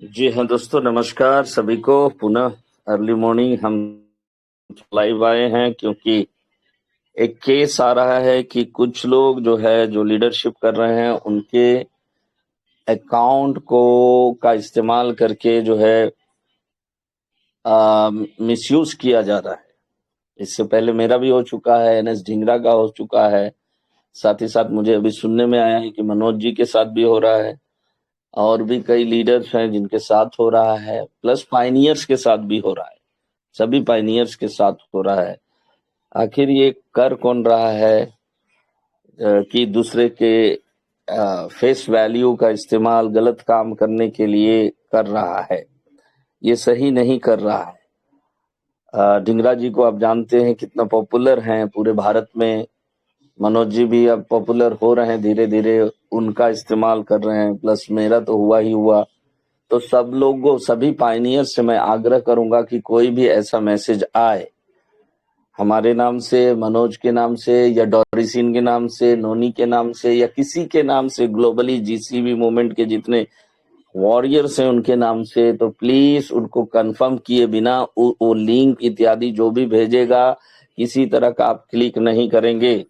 जी हाँ दोस्तों, नमस्कार सभी को। पुनः अर्ली मॉर्निंग हम लाइव आए हैं क्योंकि एक केस आ रहा है कि कुछ लोग जो है जो लीडरशिप कर रहे हैं उनके अकाउंट को का इस्तेमाल करके जो है मिसयूज किया जा रहा है। इससे पहले मेरा भी हो चुका है, एनएस ढींगरा का हो चुका है। साथ ही साथ मुझे अभी सुनने में आया है कि मनोज जी के साथ भी हो रहा है और भी कई लीडर्स हैं जिनके साथ हो रहा है, प्लस पाइनियर्स के साथ भी हो रहा है। सभी पाइनियर्स के साथ हो रहा है। आखिर ये कर कौन रहा है कि दूसरे के फेस वैल्यू का इस्तेमाल गलत काम करने के लिए कर रहा है। ये सही नहीं कर रहा है। ढींगरा जी को आप जानते हैं कितना पॉपुलर हैं पूरे भारत में। मनोज जी भी अब पॉपुलर हो रहे हैं, धीरे धीरे उनका इस्तेमाल कर रहे हैं, प्लस मेरा तो हुआ ही हुआ। तो सब लोगों, सभी पायनियर से मैं आग्रह करूंगा कि कोई भी ऐसा मैसेज आए हमारे नाम से, मनोज के नाम से, या डोरिसिन के नाम से, नोनी के नाम से, या किसी के नाम से, ग्लोबली जीसीबी मूवमेंट के जितने वॉरियर्स हैं उनके नाम से, तो प्लीज उनको कंफर्म किए बिना वो लिंक इत्यादि जो भी भेजेगा किसी तरह का आप क्लिक नहीं करेंगे।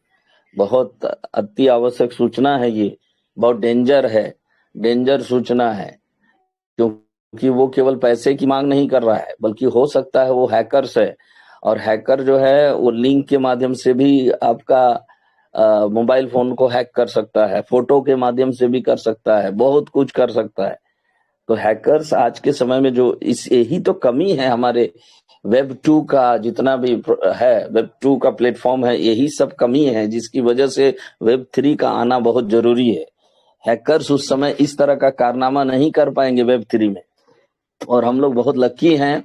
बहुत अति आवश्यक सूचना है ये, बहुत डेंजर है, डेंजर सूचना है। क्योंकि वो केवल पैसे की मांग नहीं कर रहा है, बल्कि हो सकता है वो हैकर्स है, और हैकर जो है वो लिंक के माध्यम से भी आपका मोबाइल फोन को हैक कर सकता है, फोटो के माध्यम से भी कर सकता है, बहुत कुछ कर सकता है। तो हैकर्स आज के समय में जो इस यही तो कमी है हमारे वेब 2 का जितना भी है, वेब 2 का प्लेटफॉर्म है, यही सब कमी है जिसकी वजह से वेब 3 का आना बहुत जरूरी है। हैकर्स उस समय इस तरह का कारनामा नहीं कर पाएंगे वेब 3 में। और हम लोग बहुत लकी हैं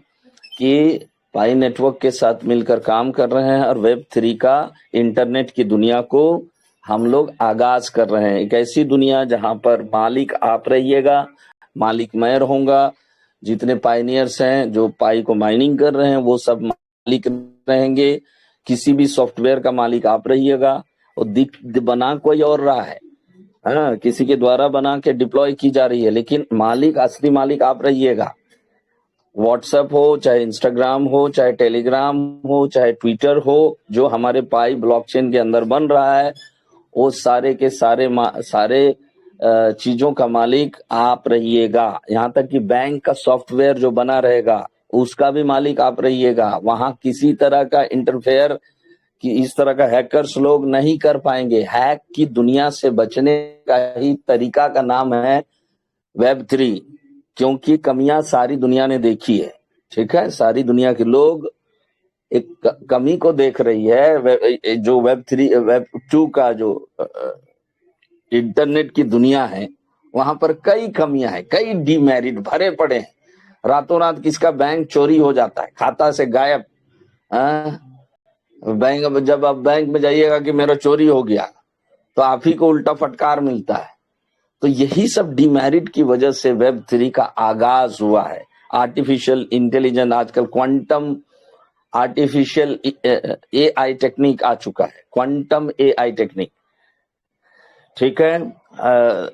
कि पाई नेटवर्क के साथ मिलकर काम कर रहे हैं और वेब 3 का, इंटरनेट की दुनिया को हम लोग आगाज कर रहे हैं। एक ऐसी दुनिया जहां पर मालिक आप रहिएगा, मालिक मैं रहूंगा। जितने पाइनियर्स हैं जो पाई को माइनिंग कर रहे हैं वो सब मालिक रहेंगे। किसी भी सॉफ्टवेयर का मालिक आप रहिएगा। और बना कोई और रहा है, हाँ, किसी के द्वारा बना के डिप्लॉय की जा रही है, लेकिन मालिक, असली मालिक आप रहिएगा। व्हाट्सएप हो, चाहे इंस्टाग्राम हो, चाहे टेलीग्राम हो, चाहे ट्विटर हो, जो हमारे पाई ब्लॉकचेन के अंदर बन रहा है, वो सारे के सारे सारे चीजों का मालिक आप रहिएगा। यहाँ तक कि बैंक का सॉफ्टवेयर जो बना रहेगा उसका भी मालिक आप रहिएगा। वहां किसी तरह का इंटरफेयर कि इस तरह का हैकर्स लोग नहीं कर पाएंगे। हैक की दुनिया से बचने का ही तरीका का नाम है वेब 3, क्योंकि कमियां सारी दुनिया ने देखी है। ठीक है, सारी दुनिया के लोग एक कमी को देख रही है। जो वेब 3, वेब 2 का जो इंटरनेट की दुनिया है, वहां पर कई कमियां हैं, कई डीमेरिट भरे पड़े हैं। रातों रात किसका बैंक चोरी हो जाता है, खाता से गायब। बैंक, जब आप बैंक में जाइएगा कि मेरा चोरी हो गया, तो आप ही को उल्टा फटकार मिलता है। तो यही सब डीमेरिट की वजह से वेब 3 का आगाज हुआ है। आर्टिफिशियल इंटेलिजेंस, आजकल क्वांटम आर्टिफिशियल एआई टेक्निक आ चुका है, क्वांटम एआई टेक्निक। ठीक है,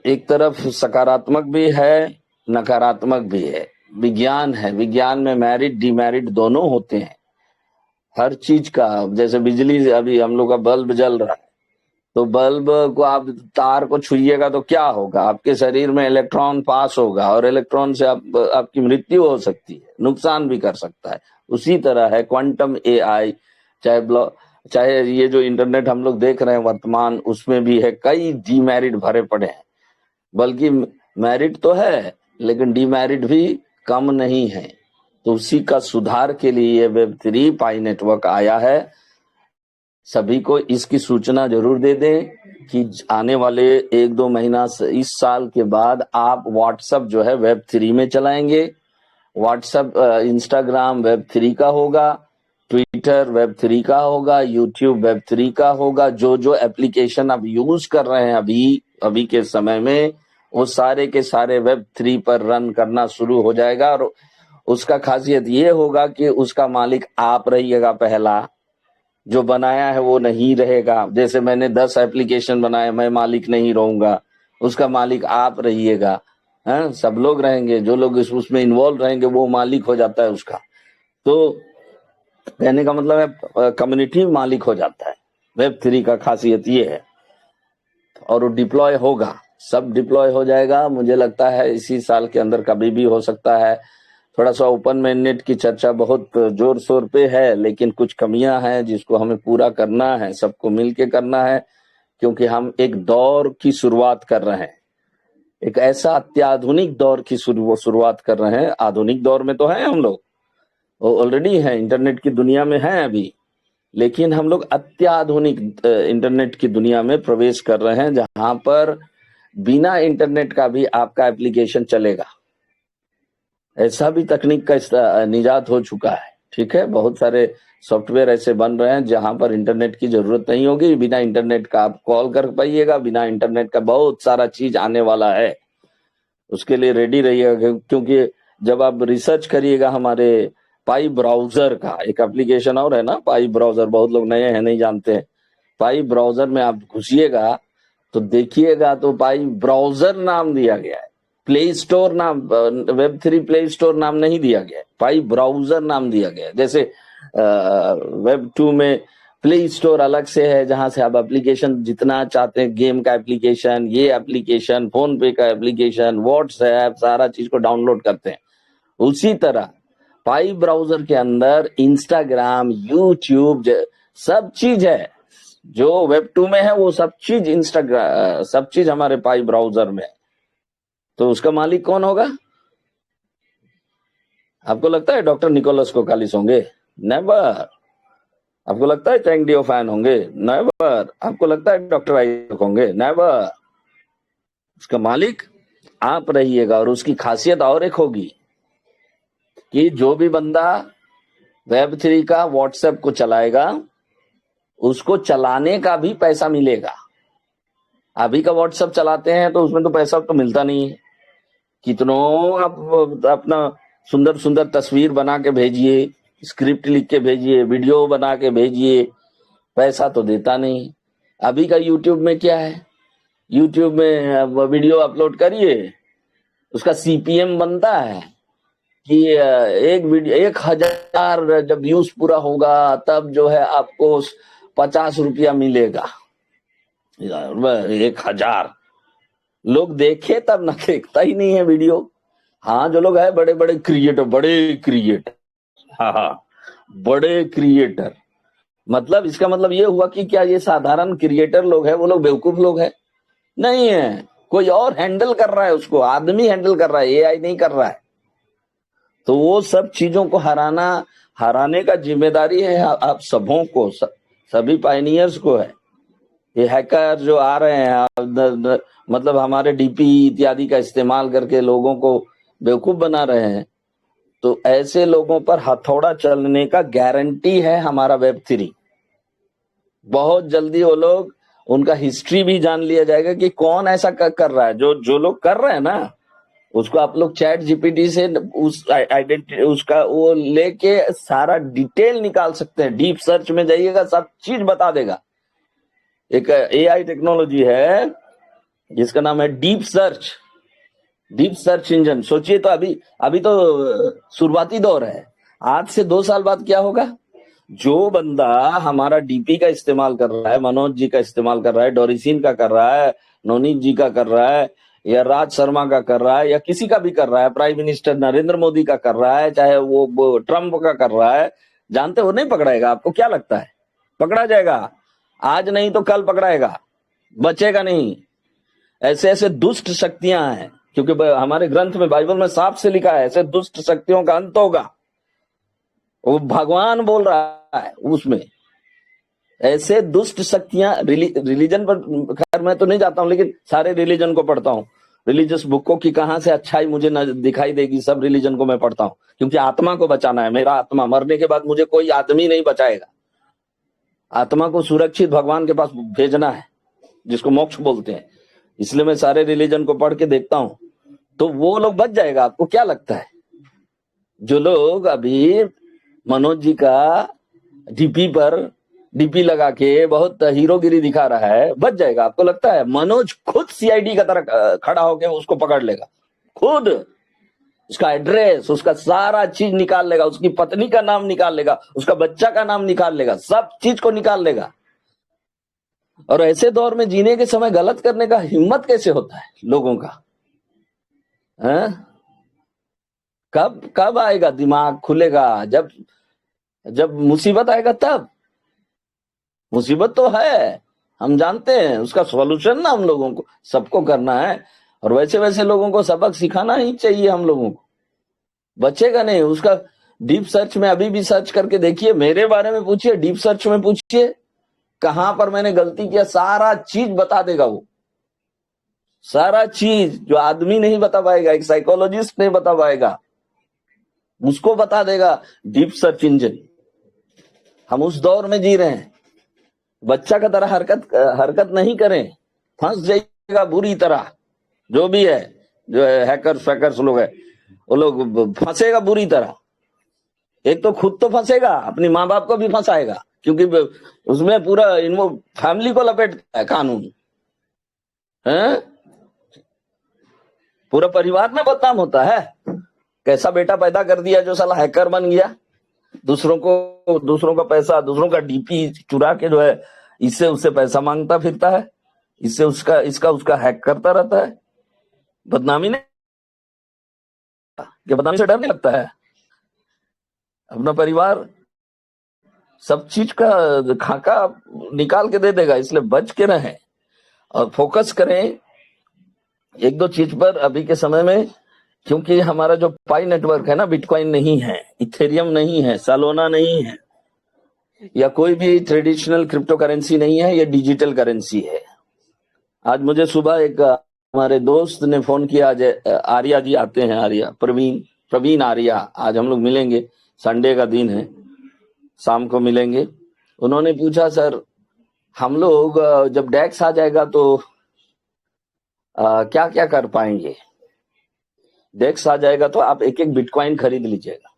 एक तरफ सकारात्मक भी है, नकारात्मक भी है। विज्ञान है, विज्ञान में मेरिट डिमेरिट दोनों होते हैं हर चीज का। जैसे बिजली, अभी हम लोग का बल्ब जल रहा है, तो बल्ब को आप तार को छुइएगा तो क्या होगा, आपके शरीर में इलेक्ट्रॉन पास होगा और इलेक्ट्रॉन से आपकी मृत्यु हो सकती है, नुकसान भी कर सकता है। उसी तरह है क्वांटम एआई, चाहे ये जो इंटरनेट हम लोग देख रहे हैं वर्तमान, उसमें भी है कई डीमेरिट भरे पड़े हैं। बल्कि मेरिट तो है लेकिन डीमेरिट भी कम नहीं है। तो उसी का सुधार के लिए वेब 3 पाई नेटवर्क आया है। सभी को इसकी सूचना जरूर दे दें कि आने वाले 1-2 महीना से, इस साल के बाद आप व्हाट्सएप जो है वेब 3 में चलाएंगे। व्हाट्सएप, इंस्टाग्राम वेब 3 का होगा, ट्विटर वेब 3 का होगा, यूट्यूब वेब 3 का होगा। जो जो एप्लीकेशन आप यूज कर रहे हैं अभी के समय में, वो सारे के सारे वेब 3 पर रन करना शुरू हो जाएगा। और उसका खासियत ये होगा कि उसका मालिक आप रहिएगा। पहला जो बनाया है वो नहीं रहेगा। जैसे मैंने 10 एप्लीकेशन बनाए, मैं मालिक नहीं रहूंगा, उसका मालिक आप रहिएगा। सब लोग रहेंगे, जो लोग उसमें इन्वॉल्व रहेंगे वो मालिक हो जाता है उसका। तो कहने का मतलब है कम्युनिटी मालिक हो जाता है। वेब 3 का खासियत ये है। और वो डिप्लॉय होगा, सब डिप्लॉय हो जाएगा, मुझे लगता है इसी साल के अंदर, कभी भी हो सकता है। थोड़ा सा ओपन mainnet की चर्चा बहुत जोर शोर पे है, लेकिन कुछ कमियां हैं जिसको हमें पूरा करना है, सबको मिलके करना है, क्योंकि हम एक दौर की शुरुआत कर रहे हैं, एक ऐसा अत्याधुनिक दौर की शुरुआत कर रहे हैं। आधुनिक दौर में तो हैं हम लोग, ऑलरेडी हैं, इंटरनेट की दुनिया में हैं अभी, लेकिन हम लोग अत्याधुनिक इंटरनेट की दुनिया में प्रवेश कर रहे हैं, जहां पर बिना इंटरनेट का भी आपका एप्लीकेशन चलेगा। ऐसा भी तकनीक का निजात हो चुका है। ठीक है, बहुत सारे सॉफ्टवेयर ऐसे बन रहे हैं जहां पर इंटरनेट की जरूरत नहीं होगी, बिना इंटरनेट का आप कॉल कर पाइएगा, बिना इंटरनेट का बहुत सारा चीज आने वाला है। उसके लिए रेडी रहिएगा, क्योंकि जब आप रिसर्च करिएगा, हमारे पाई ब्राउजर का एक एप्लीकेशन और है ना, पाई ब्राउजर, बहुत लोग नए हैं नहीं जानते हैं। पाई ब्राउजर में आप घुसिएगा तो देखिएगा, तो पाई ब्राउजर नाम दिया गया है, प्ले स्टोर नाम, वेब 3 प्ले स्टोर नाम नहीं दिया गया है, पाई ब्राउजर नाम दिया गया है। जैसे वेब 2 में प्ले स्टोर अलग से है, जहां से आप एप्लीकेशन जितना चाहते हैं, गेम का एप्लीकेशन, ये एप्लीकेशन, फोन पे का एप्लीकेशन, व्हाट्सएप, सारा चीज को डाउनलोड करते हैं। उसी तरह पाई ब्राउजर के अंदर इंस्टाग्राम, यूट्यूब, सब चीज है। जो वेब 2 में है वो सब चीज इंस्टाग्राम, सब चीज हमारे पाई ब्राउजर में है। तो उसका मालिक कौन होगा? आपको लगता है डॉक्टर निकोलस कोकालिस होंगे? नेवर। आपको लगता है चैंग डियो फैन होंगे? नेवर। आपको लगता है डॉक्टर आइजक होंगे? नेवर। उसका मालिक आप रहिएगा। और उसकी खासियत और एक होगी कि जो भी बंदा वेब 3 का व्हाट्सएप को चलाएगा, उसको चलाने का भी पैसा मिलेगा। अभी का व्हाट्सएप चलाते हैं तो उसमें तो पैसा तो मिलता नहीं है। कितनों आप अपना सुंदर सुंदर तस्वीर बना के भेजिए, स्क्रिप्ट लिख के भेजिए, वीडियो बना के भेजिए, पैसा तो देता नहीं। अभी का यूट्यूब में क्या है? यूट्यूब में वीडियो अपलोड करिए, उसका सीपीएम बनता है कि एक वीडियो 1,000 जब व्यूज पूरा होगा तब जो है आपको 50 रुपया मिलेगा। 1,000 लोग देखे तब ना, देखता ही नहीं है वीडियो। हाँ, जो लोग है बड़े बड़े क्रिएटर, हाँ, बड़े क्रिएटर, मतलब इसका मतलब ये हुआ कि क्या ये साधारण क्रिएटर लोग है, वो लोग बेवकूफ लोग है? नहीं है, कोई और हैंडल कर रहा है उसको, आदमी हैंडल कर रहा है, एआई नहीं कर रहा है। तो वो सब चीजों को हराने का जिम्मेदारी है आप सबों को, सभी पायनियर्स को है। ये हैकर जो आ रहे हैं, मतलब हमारे डीपी इत्यादि का इस्तेमाल करके लोगों को बेवकूफ बना रहे हैं, तो ऐसे लोगों पर हथौड़ा चलने का गारंटी है हमारा वेब 3। बहुत जल्दी वो लोग, उनका हिस्ट्री भी जान लिया जाएगा कि कौन ऐसा कर रहा है। जो लोग कर रहे हैं ना, उसको आप लोग चैट जीपीटी से उस आइडेंटिटी उसका वो लेके सारा डिटेल निकाल सकते हैं। डीप सर्च में जाइएगा, सब चीज बता देगा। एक एआई टेक्नोलॉजी है जिसका नाम है डीप सर्च इंजन। सोचिए, तो अभी तो शुरुआती दौर है। आज से 2 साल बाद क्या होगा? जो बंदा हमारा डीपी का इस्तेमाल कर रहा है, मनोज जी का इस्तेमाल कर रहा है, डोरिसिन का कर रहा है, नवनीत जी का कर रहा है, या राज शर्मा का कर रहा है, या किसी का भी कर रहा है, प्राइम मिनिस्टर नरेंद्र मोदी का कर रहा है, चाहे वो ट्रंप का कर रहा है, जानते हो नहीं पकड़ाएगा? आपको क्या लगता है? पकड़ा जाएगा। आज नहीं तो कल पकड़ाएगा, बचेगा नहीं। ऐसे ऐसे दुष्ट शक्तियां हैं, क्योंकि हमारे ग्रंथ में, बाइबल में साफ से लिखा है, ऐसे दुष्ट शक्तियों का अंत होगा। वो भगवान बोल रहा है उसमें। ऐसे दुष्ट शक्तियां, रिलीजन पर खैर मैं तो नहीं जाता हूं, लेकिन सारे रिलीजन को पढ़ता हूं, रिलीजियस बुकों की कहां से अच्छाई मुझे दिखाई देगी? सब रिलीजन को मैं पढ़ता हूं, क्योंकि आत्मा को बचाना है। मेरा आत्मा, मरने के बाद मुझे कोई आदमी नहीं बचाएगा। आत्मा को सुरक्षित भगवान के पास भेजना है, जिसको मोक्ष बोलते हैं। इसलिए मैं सारे रिलीजन को पढ़ के देखता हूं, तो वो लोग बच जाएगा। आपको क्या लगता है? जो लोग अभी मनोज जी का डीपी लगा के बहुत हीरोगिरी दिखा रहा है, बच जाएगा? आपको लगता है? मनोज खुद सीआईडी का तरह खड़ा होकर उसको पकड़ लेगा। खुद उसका एड्रेस, उसका सारा चीज निकाल लेगा, उसकी पत्नी का नाम निकाल लेगा, उसका बच्चा का नाम निकाल लेगा, सब चीज को निकाल लेगा। और ऐसे दौर में जीने के समय गलत करने का हिम्मत कैसे होता है लोगों का? हैं? कब कब आएगा दिमाग खुलेगा? जब जब मुसीबत आएगा तब। मुसीबत तो है, हम जानते हैं, उसका सॉल्यूशन ना हम लोगों को सबको करना है। और वैसे वैसे लोगों को सबक सिखाना ही चाहिए हम लोगों को, बचेगा नहीं उसका। डीप सर्च में अभी भी सर्च करके देखिए, मेरे बारे में पूछिए, डीप सर्च में पूछिए कहां पर मैंने गलती किया, सारा चीज बता देगा वो। सारा चीज जो आदमी नहीं बता पाएगा, एक साइकोलॉजिस्ट नहीं बता पाएगा, उसको बता देगा डीप सर्च इंजन। हम उस दौर में जी रहे हैं। बच्चा का तरह हरकत नहीं करें, फंस जाइएगा बुरी तरह। जो भी है, जो है हैकर्स फैकर्स लोग है, वो लोग फंसेगा बुरी तरह। एक तो खुद तो फंसेगा, अपनी माँ बाप को भी फंसाएगा, क्योंकि उसमें पूरा फैमिली को लपेटता है कानून, है? पूरा परिवार में बदनाम होता है। कैसा बेटा पैदा कर दिया जो साला हैकर बन गया, दूसरों का पैसा, दूसरों का डीपी चुरा के जो है इससे उससे पैसा मांगता फिरता है, इससे उसका हैक करता रहता है। बदनामी नहीं, क्या बदनामी से डर नहीं लगता है? अपना परिवार सब चीज का खाका निकाल के दे देगा, इसलिए बच के रहें और फोकस करें एक दो चीज पर अभी के समय में। क्योंकि हमारा जो पाई नेटवर्क है ना, बिटकॉइन नहीं है, इथेरियम नहीं है, सालोना नहीं है, या कोई भी ट्रेडिशनल क्रिप्टो करेंसी नहीं है, ये डिजिटल करेंसी है। आज मुझे सुबह एक हमारे दोस्त ने फोन किया, आज आर्या जी आते हैं, आर्या प्रवीण आर्या, आज हम लोग मिलेंगे, संडे का दिन है, शाम को मिलेंगे। उन्होंने पूछा, सर हम लोग जब डैक्स आ जाएगा तो क्या क्या कर पाएंगे? डैक्स आ जाएगा तो आप एक एक बिटकॉइन खरीद लीजिएगा,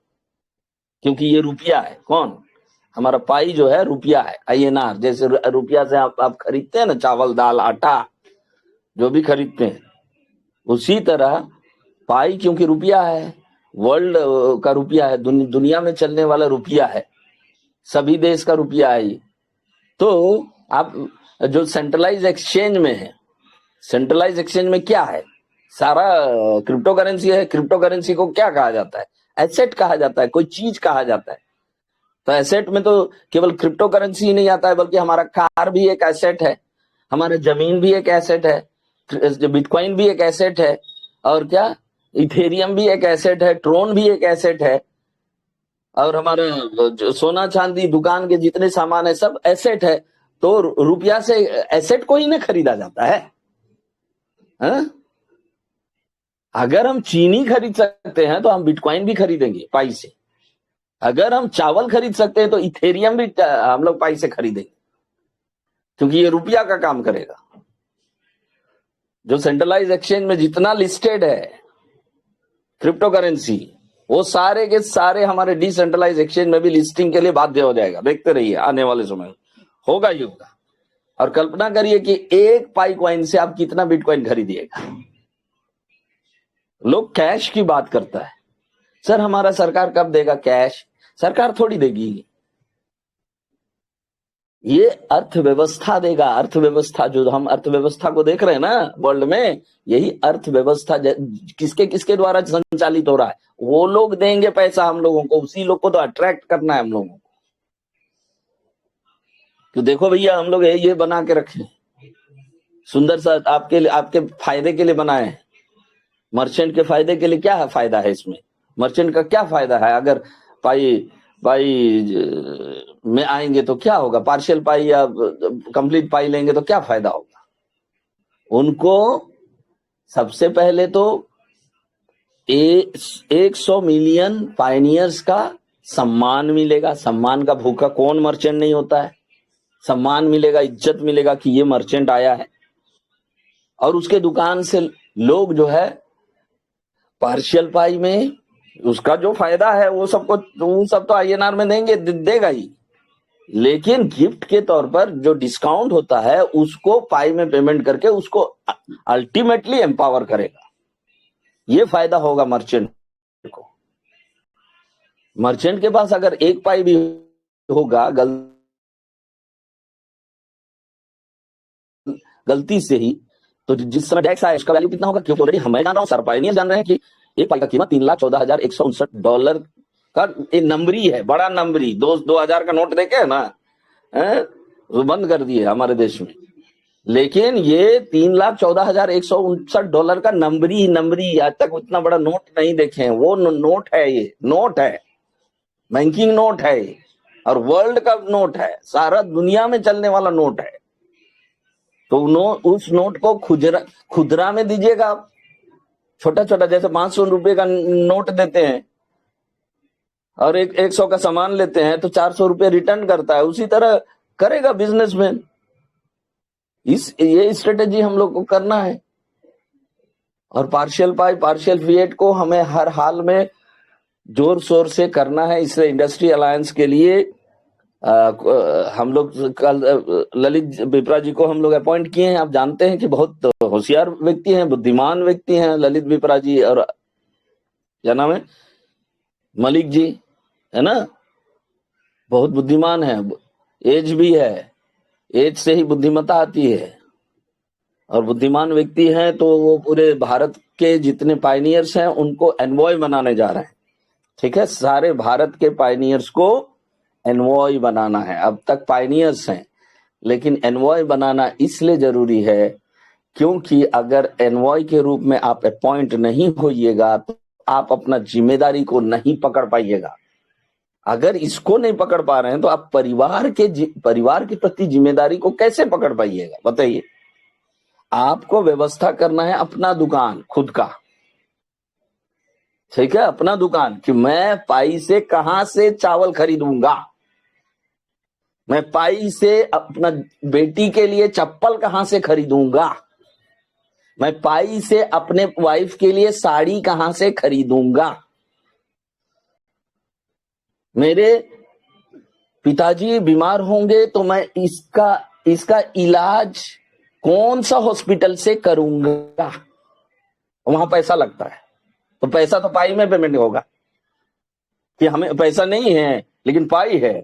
क्योंकि ये रुपया है। कौन? हमारा पाई जो है रुपया है, INR। जैसे रुपया से आप खरीदते हैं ना चावल दाल आटा, जो भी खरीदते हैं, उसी तरह पाई क्योंकि रुपया है, वर्ल्ड का रुपया है, दुनिया में चलने वाला रुपया है, सभी देश का रुपया है ये। तो आप जो सेंट्रलाइज एक्सचेंज में है, सेंट्रलाइज एक्सचेंज में क्या है? सारा क्रिप्टो करेंसी है। क्रिप्टो करेंसी को क्या कहा जाता है? एसेट कहा जाता है, कोई चीज कहा जाता है। तो एसेट में तो केवल क्रिप्टो करेंसी ही नहीं आता है, बल्कि हमारा कार भी एक एसेट है, हमारा जमीन भी एक एसेट है, बिटकॉइन भी एक एसेट है, और क्या इथेरियम भी एक एसेट है, ट्रोन भी एक एसेट है, और हमारा सोना चांदी दुकान के जितने सामान है सब एसेट है। तो रुपया से एसेट को ही ना खरीदा जाता है, हा? अगर हम चीनी खरीद सकते हैं तो हम बिटकॉइन भी खरीदेंगे पाई से। अगर हम चावल खरीद सकते हैं तो इथेरियम भी हम लोग पाई से खरीदेंगे, क्योंकि ये रुपया का काम करेगा। जो सेंट्रलाइज एक्सचेंज में जितना लिस्टेड है क्रिप्टो करेंसी, वो सारे के सारे हमारे डिसेंट्रलाइज एक्सचेंज में भी लिस्टिंग के लिए बाध्य हो जाएगा। देखते रहिए, आने वाले समय होगा ही होगा। और कल्पना करिए कि एक पाई कॉइन से आप कितना बिटकॉइन खरीदिएगा। लोग कैश की बात करता है, सर हमारा सरकार कब देगा कैश? सरकार थोड़ी देगी, ये अर्थव्यवस्था देगा। अर्थव्यवस्था, जो हम अर्थव्यवस्था को देख रहे हैं ना वर्ल्ड में, यही अर्थव्यवस्था किसके किसके द्वारा संचालित हो रहा है? वो लोग देंगे पैसा हम लोगों को, उसी लोग को तो अट्रैक्ट करना है हम लोगों को। तो देखो भैया, हम लोग ये बना के रखे, सुंदर सा आपके लिए, आपके फायदे के लिए बनाए हैं। मर्चेंट के फायदे के लिए क्या है फायदा है इसमें? मर्चेंट का क्या फायदा है? अगर पाई में आएंगे तो क्या होगा? पार्शियल पाई या कंप्लीट पाई लेंगे तो क्या फायदा होगा? उनको सबसे पहले तो 100 मिलियन पायनियर्स का सम्मान मिलेगा। सम्मान का भूखा कौन मर्चेंट नहीं होता है? सम्मान मिलेगा, इज्जत मिलेगा कि ये मर्चेंट आया है। और उसके दुकान से लोग जो है पार्शियल पाई में उसका जो फायदा है वो सब तो INR में देगा ही, लेकिन गिफ्ट के तौर पर जो डिस्काउंट होता है उसको पाई में पेमेंट करके उसको अल्टीमेटली एम्पावर करेगा। ये फायदा होगा मर्चेंट को। मर्चेंट के पास अगर एक पाई भी होगा गलती से ही, तो जिस समय टैक्स आया उसका वैल्यू कितना होगा? क्योंकि ऑलरेडी मैं जान रहा हूँ, सर पायनियर जान रहे हैं कि एक पाई का कीमत $3,14,159 का नंबरी है, बड़ा नंबरी। 2000 का नोट देखे है ना, वो बंद कर दिए हमारे देश में। लेकिन ये $3,14,159 का नंबरी, आज तक उतना बड़ा नोट नहीं देखे हैं। वो नोट है, ये नोट है, बैंकिंग नोट है और वर्ल्ड का नोट है, सारा दुनिया में चलने वाला नोट है। तो उस नोट को खुदरा में दीजिएगा आप, छोटा छोटा, जैसे 500 रुपए का नोट देते हैं और 100 का सामान लेते हैं तो 400 रुपए रिटर्न करता है, उसी तरह करेगा बिजनेसमैन। ये स्ट्रेटेजी हम लोग को करना है। और पार्शियल पाई, पार्शियल फिएट को हमें हर हाल में जोर शोर से करना है। इसलिए इंडस्ट्री अलायंस के लिए हम लोग कल ललित बिप्रा जी को हम लोग अपॉइंट किए हैं। आप जानते हैं कि बहुत होशियार व्यक्ति हैं, बुद्धिमान व्यक्ति हैं ललित बिप्रा जी, और क्या नाम है, मलिक जी, है ना, बहुत बुद्धिमान है, एज भी है, एज से ही बुद्धिमत्ता आती है। और बुद्धिमान व्यक्ति हैं तो वो पूरे भारत के जितने पायनियर्स हैं उनको एनवॉय बनाने जा रहे हैं। ठीक है, सारे भारत के पायनियर्स को एनवॉय बनाना है। अब तक पायनियर्स हैं, लेकिन एनवॉय बनाना इसलिए जरूरी है क्योंकि अगर एनवॉय के रूप में आप अपॉइंट नहीं होइएगा तो आप अपना जिम्मेदारी को नहीं पकड़ पाइएगा। अगर इसको नहीं पकड़ पा रहे हैं तो आप परिवार के प्रति जिम्मेदारी को कैसे पकड़ पाइएगा, बताइए। आपको व्यवस्था करना है अपना दुकान खुद का, ठीक है, अपना दुकान, कि मैं पाई से कहां से चावल खरीदूंगा, मैं पाई से अपना बेटी के लिए चप्पल कहां से खरीदूंगा, मैं पाई से अपने वाइफ के लिए साड़ी कहां से खरीदूंगा, मेरे पिताजी बीमार होंगे तो मैं इसका इलाज कौन सा हॉस्पिटल से करूंगा। वहां पैसा लगता है, तो पैसा तो पाई में पेमेंट होगा। कि हमें पैसा नहीं है लेकिन पाई है,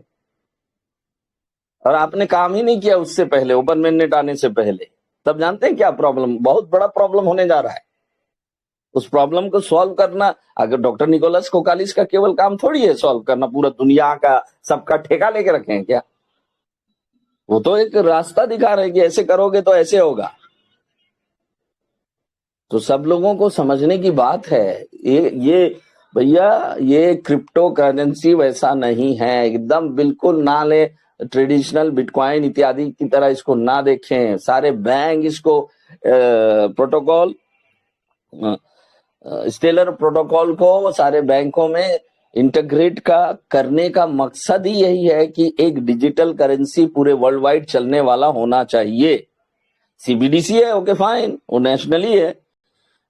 और आपने काम ही नहीं किया उससे पहले, ओपन मैंडेट आने से पहले, तब जानते हैं क्या प्रॉब्लम, बहुत बड़ा प्रॉब्लम होने जा रहा है। उस प्रॉब्लम को सॉल्व करना, अगर डॉक्टर निकोलस कोकालिस का केवल काम थोड़ी है सॉल्व करना, पूरा दुनिया का सबका ठेका लेके रखे हैं क्या? वो तो एक रास्ता दिखा रहे हैं कि ऐसे करोगे तो ऐसे होगा। तो सब लोगों को समझने की बात है। ये भैया, ये क्रिप्टो करेंसी वैसा नहीं है, एकदम बिल्कुल ना ले, ट्रेडिशनल बिटकॉइन इत्यादि की तरह इसको ना देखें। सारे बैंक इसको प्रोटोकॉल, स्टेलर प्रोटोकॉल को सारे बैंकों में इंटीग्रेट करने का मकसद ही यही है कि एक डिजिटल करेंसी पूरे वर्ल्ड वाइड चलने वाला होना चाहिए। सीबीडीसी है, ओके फाइन, वो नेशनली है,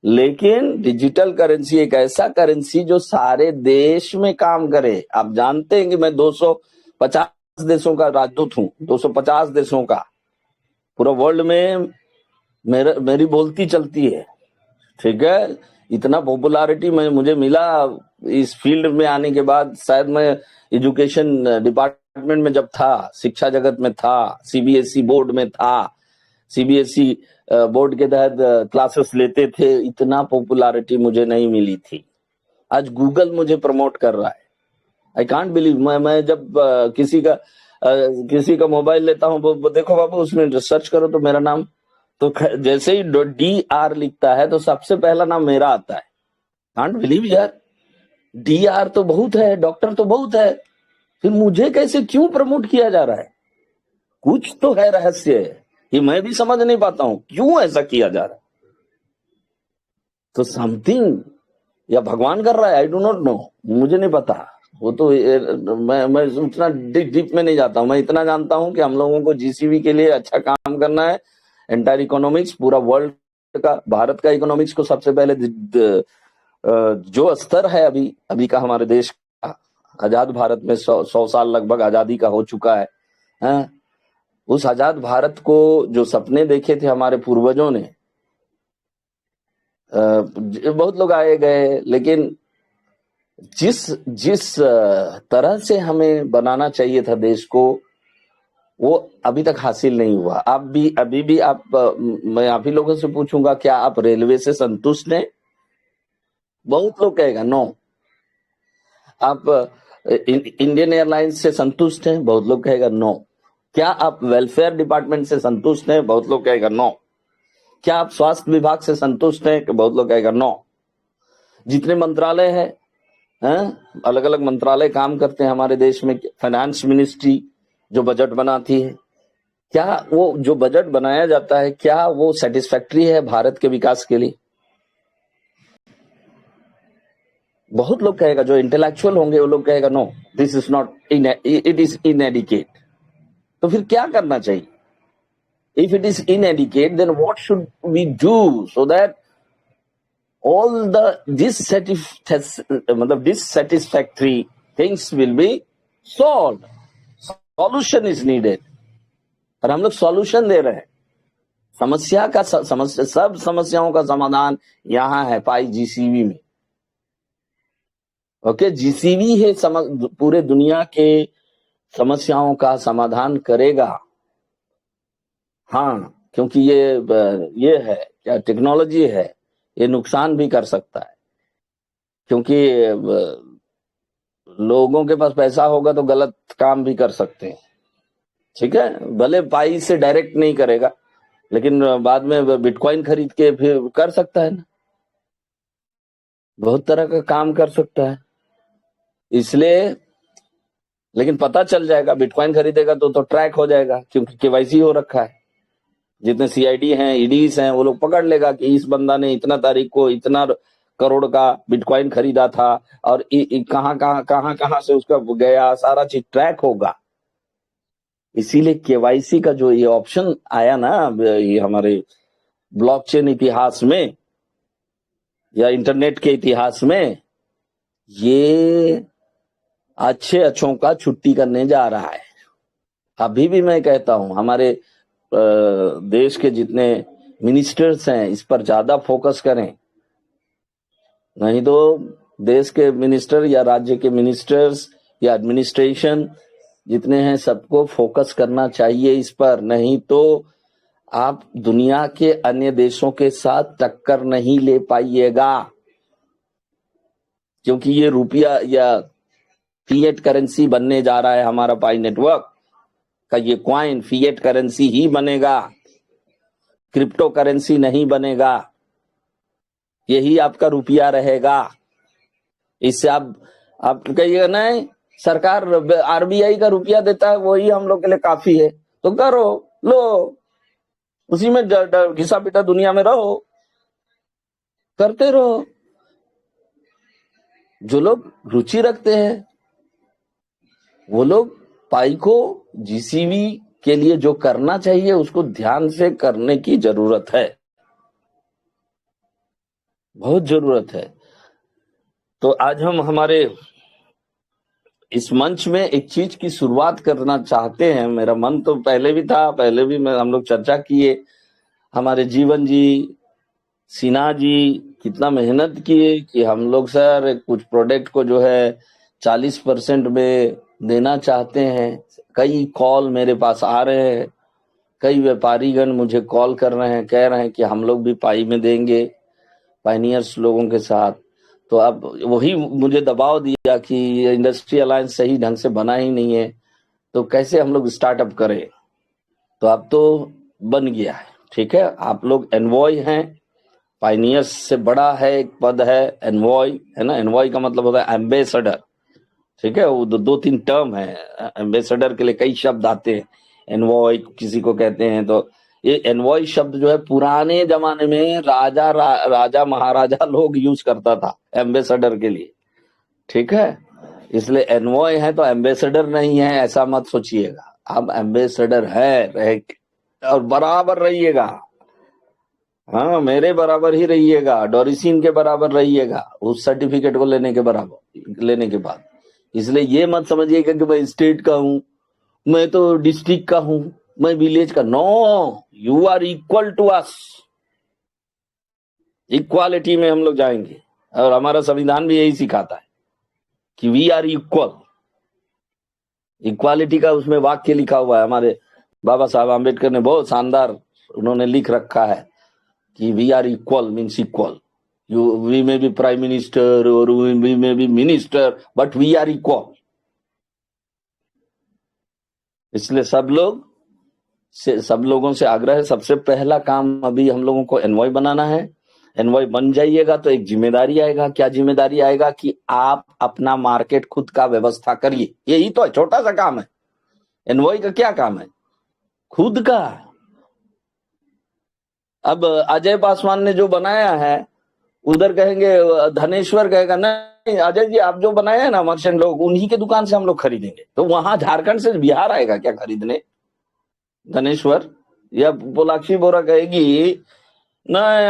लेकिन डिजिटल करेंसी एक ऐसा करेंसी जो सारे देश में काम करे। आप जानते हैं कि मैं 250 देशों का राजदूत हूं, 250 देशों का, पूरा वर्ल्ड में मेरी बोलती चलती है। ठीक है, इतना पॉपुलैरिटी मुझे मिला इस फील्ड में आने के बाद। शायद मैं एजुकेशन डिपार्टमेंट में जब था, शिक्षा जगत में था, सीबीएसई बोर्ड में था, सीबीएसई बोर्ड के तहत क्लासेस लेते थे, इतना पॉपुलैरिटी मुझे नहीं मिली थी। आज गूगल मुझे प्रमोट कर रहा है। I can't believe. मैं जब किसी का मोबाइल लेता हूँ, देखो बाबू उसमें सर्च करो तो मेरा नाम, तो जैसे ही DR लिखता है तो सबसे पहला नाम मेरा आता है। कांट बिलीव यार, DR तो बहुत है, डॉक्टर तो बहुत है, फिर मुझे कैसे क्यों प्रमोट किया जा रहा है? कुछ तो है रहस्य, ये मैं भी समझ नहीं पाता हूं क्यों ऐसा किया जा रहा है। तो समथिंग, या भगवान कर रहा है, आई डू नॉट नो, मुझे नहीं पता। वो तो मैं उतना डीप में नहीं जाता हूं। मैं इतना जानता हूं कि हम लोगों को जीसीबी के लिए अच्छा काम करना है। एंटायर इकोनॉमिक्स, पूरा वर्ल्ड का, भारत का इकोनॉमिक्स को सबसे पहले जो स्तर है अभी का हमारे देश का, आजाद भारत में 100 साल लगभग आजादी का हो चुका है। उस आजाद भारत को जो सपने देखे थे हमारे पूर्वजों ने, बहुत लोग आए गए, लेकिन जिस जिस तरह से हमें बनाना चाहिए था देश को, वो अभी तक हासिल नहीं हुआ। आप भी अभी भी मैं आप ही लोगों से पूछूंगा, क्या आप रेलवे से संतुष्ट हैं? बहुत लोग कहेगा नो। आप इंडियन एयरलाइंस से संतुष्ट हैं? बहुत लोग कहेगा नो। क्या आप वेलफेयर डिपार्टमेंट से संतुष्ट हैं? बहुत लोग कहेगा नो। क्या आप स्वास्थ्य विभाग से संतुष्ट हैं? बहुत लोग कहेगा नो। जितने मंत्रालय हैं, अलग अलग मंत्रालय काम करते हैं हमारे देश में, फाइनेंस मिनिस्ट्री जो बजट बनाती है, क्या वो जो बजट बनाया जाता है, क्या वो सेटिस्फैक्ट्री है भारत के विकास के लिए? बहुत लोग कहेगा, जो इंटेलेक्चुअल होंगे वो लोग कहेगा no, this is not, it is inadequate. तो फिर क्या करना चाहिए? If it is inadequate, then what should we do so that all the मतलब dissatisfactory things will be solved? Solution is needed। और हम लोग सॉल्यूशन दे रहे हैं। समस्या का समस्या, सब समस्याओं का समाधान यहाँ है, पाई जीसीबी में। ओके, जीसीबी है पूरे दुनिया के समस्याओं का समाधान करेगा। हाँ, क्योंकि ये है क्या, टेक्नोलॉजी है, ये नुकसान भी कर सकता है। क्योंकि लोगों के पास पैसा होगा तो गलत काम भी कर सकते हैं। ठीक है, भले पाई से डायरेक्ट नहीं करेगा, लेकिन बाद में बिटकॉइन खरीद के फिर कर सकता है ना, बहुत तरह का काम कर सकता है। इसलिए, लेकिन पता चल जाएगा, बिटकॉइन खरीदेगा तो ट्रैक हो जाएगा, क्योंकि केवाईसी हो रखा है। जितने सीआईडी हैं, ईडीज हैं, वो लोग पकड़ लेगा कि इस बंदा ने इतना तारीख को इतना करोड़ का बिटकॉइन खरीदा था, और कहां से उसका गया, सारा चीज ट्रैक होगा। इसीलिए केवाईसी का जो ये ऑप्शन आया ना, ये हमारे ब्लॉकचेन इतिहास में या इंटरनेट के इतिहास में, ये अच्छों का छुट्टी करने जा रहा है। अभी भी मैं कहता हूं, हमारे देश के जितने मिनिस्टर्स हैं, इस पर ज्यादा फोकस करें। नहीं तो देश के मिनिस्टर या राज्य के मिनिस्टर्स या एडमिनिस्ट्रेशन जितने हैं, सबको फोकस करना चाहिए इस पर। नहीं तो आप दुनिया के अन्य देशों के साथ टक्कर नहीं ले पाइएगा, क्योंकि ये रुपया या फिएट करेंसी बनने जा रहा है। हमारा पाई नेटवर्क का ये क्वाइन फिएट करेंसी ही बनेगा, क्रिप्टो करेंसी नहीं बनेगा। यही आपका रुपया रहेगा। इससे आप कहिएगा नहीं, सरकार आरबीआई का रुपया देता है, वही हम लोग के लिए काफी है, तो करो, लो, उसी में घिसा पिटा दुनिया में रहो, करते रहो। जो लोग रुचि रखते हैं, वो लोग पाई को जीसीबी के लिए जो करना चाहिए, उसको ध्यान से करने की जरूरत है, बहुत जरूरत है। तो आज हम हमारे इस मंच में एक चीज की शुरुआत करना चाहते हैं। मेरा मन तो पहले भी था, पहले भी हम लोग चर्चा किए। हमारे जीवन जी, सिन्हा जी कितना मेहनत किए कि हम लोग सर कुछ प्रोडक्ट को जो है 40% में देना चाहते हैं। कई कॉल मेरे पास आ रहे हैं, कई व्यापारीगण मुझे कॉल कर रहे हैं, कह रहे हैं कि हम लोग भी पाई में देंगे, पाइनियर्स लोगों के साथ। तो अब वही मुझे दबाव दिया कि इंडस्ट्री अलायंस सही ढंग से बना ही नहीं है, तो कैसे हम लोग स्टार्टअप करें। तो अब तो बन गया है, ठीक है। आप लोग एनवॉय हैं, पाइनियर्स से बड़ा है एक पद है एनवॉय, है ना। एनवॉय का मतलब होता है एम्बेसडर, ठीक है। वो दो तीन टर्म है, एम्बेसडर के लिए कई शब्द आते हैं, एनवॉय किसी को कहते हैं। तो ये एनवॉय शब्द जो है पुराने जमाने में राजा महाराजा लोग यूज करता था एम्बेसडर के लिए, ठीक है। इसलिए एनवॉय है तो एम्बेसडर नहीं है, ऐसा मत सोचिएगा। आप एम्बेसडर है और बराबर रहिएगा। हाँ, मेरे बराबर ही रहिएगा, डोरिसिन के बराबर रहिएगा उस सर्टिफिकेट को लेने के बाद। इसलिए ये मत समझिएगा कि मैं स्टेट का हूं, मैं तो डिस्ट्रिक्ट का हूं, मैं विलेज का। No, you are equal to us. Equality में हम लोग जाएंगे, और हमारा संविधान भी यही सिखाता है कि वी आर इक्वल। इक्वालिटी का उसमें वाक्य लिखा हुआ है, हमारे बाबा साहब आम्बेडकर ने बहुत शानदार उन्होंने लिख रखा है कि we are equal means equal. We may be prime minister और we may be minister, but we are equal. इसलिए सब लोगों से आग्रह है, सबसे पहला काम अभी हम लोगों को एनवॉय बनाना है। एनवॉय बन जाइएगा तो एक जिम्मेदारी आएगा। क्या जिम्मेदारी आएगा? कि आप अपना मार्केट खुद का व्यवस्था करिए। यही तो है, छोटा सा काम है। एनवॉय का क्या काम है? खुद का। अब अजय पासवान ने जो बनाया है, उधर कहेंगे, धनेश्वर कहेगा नहीं अजय जी आप जो बनाए हैं ना मर्चेंट लोग, उन्हीं के दुकान से हम लोग खरीदेंगे। तो वहां झारखंड से बिहार आएगा क्या खरीदने धनेश्वर? या पोलाक्षी बोरा कहेगी नहीं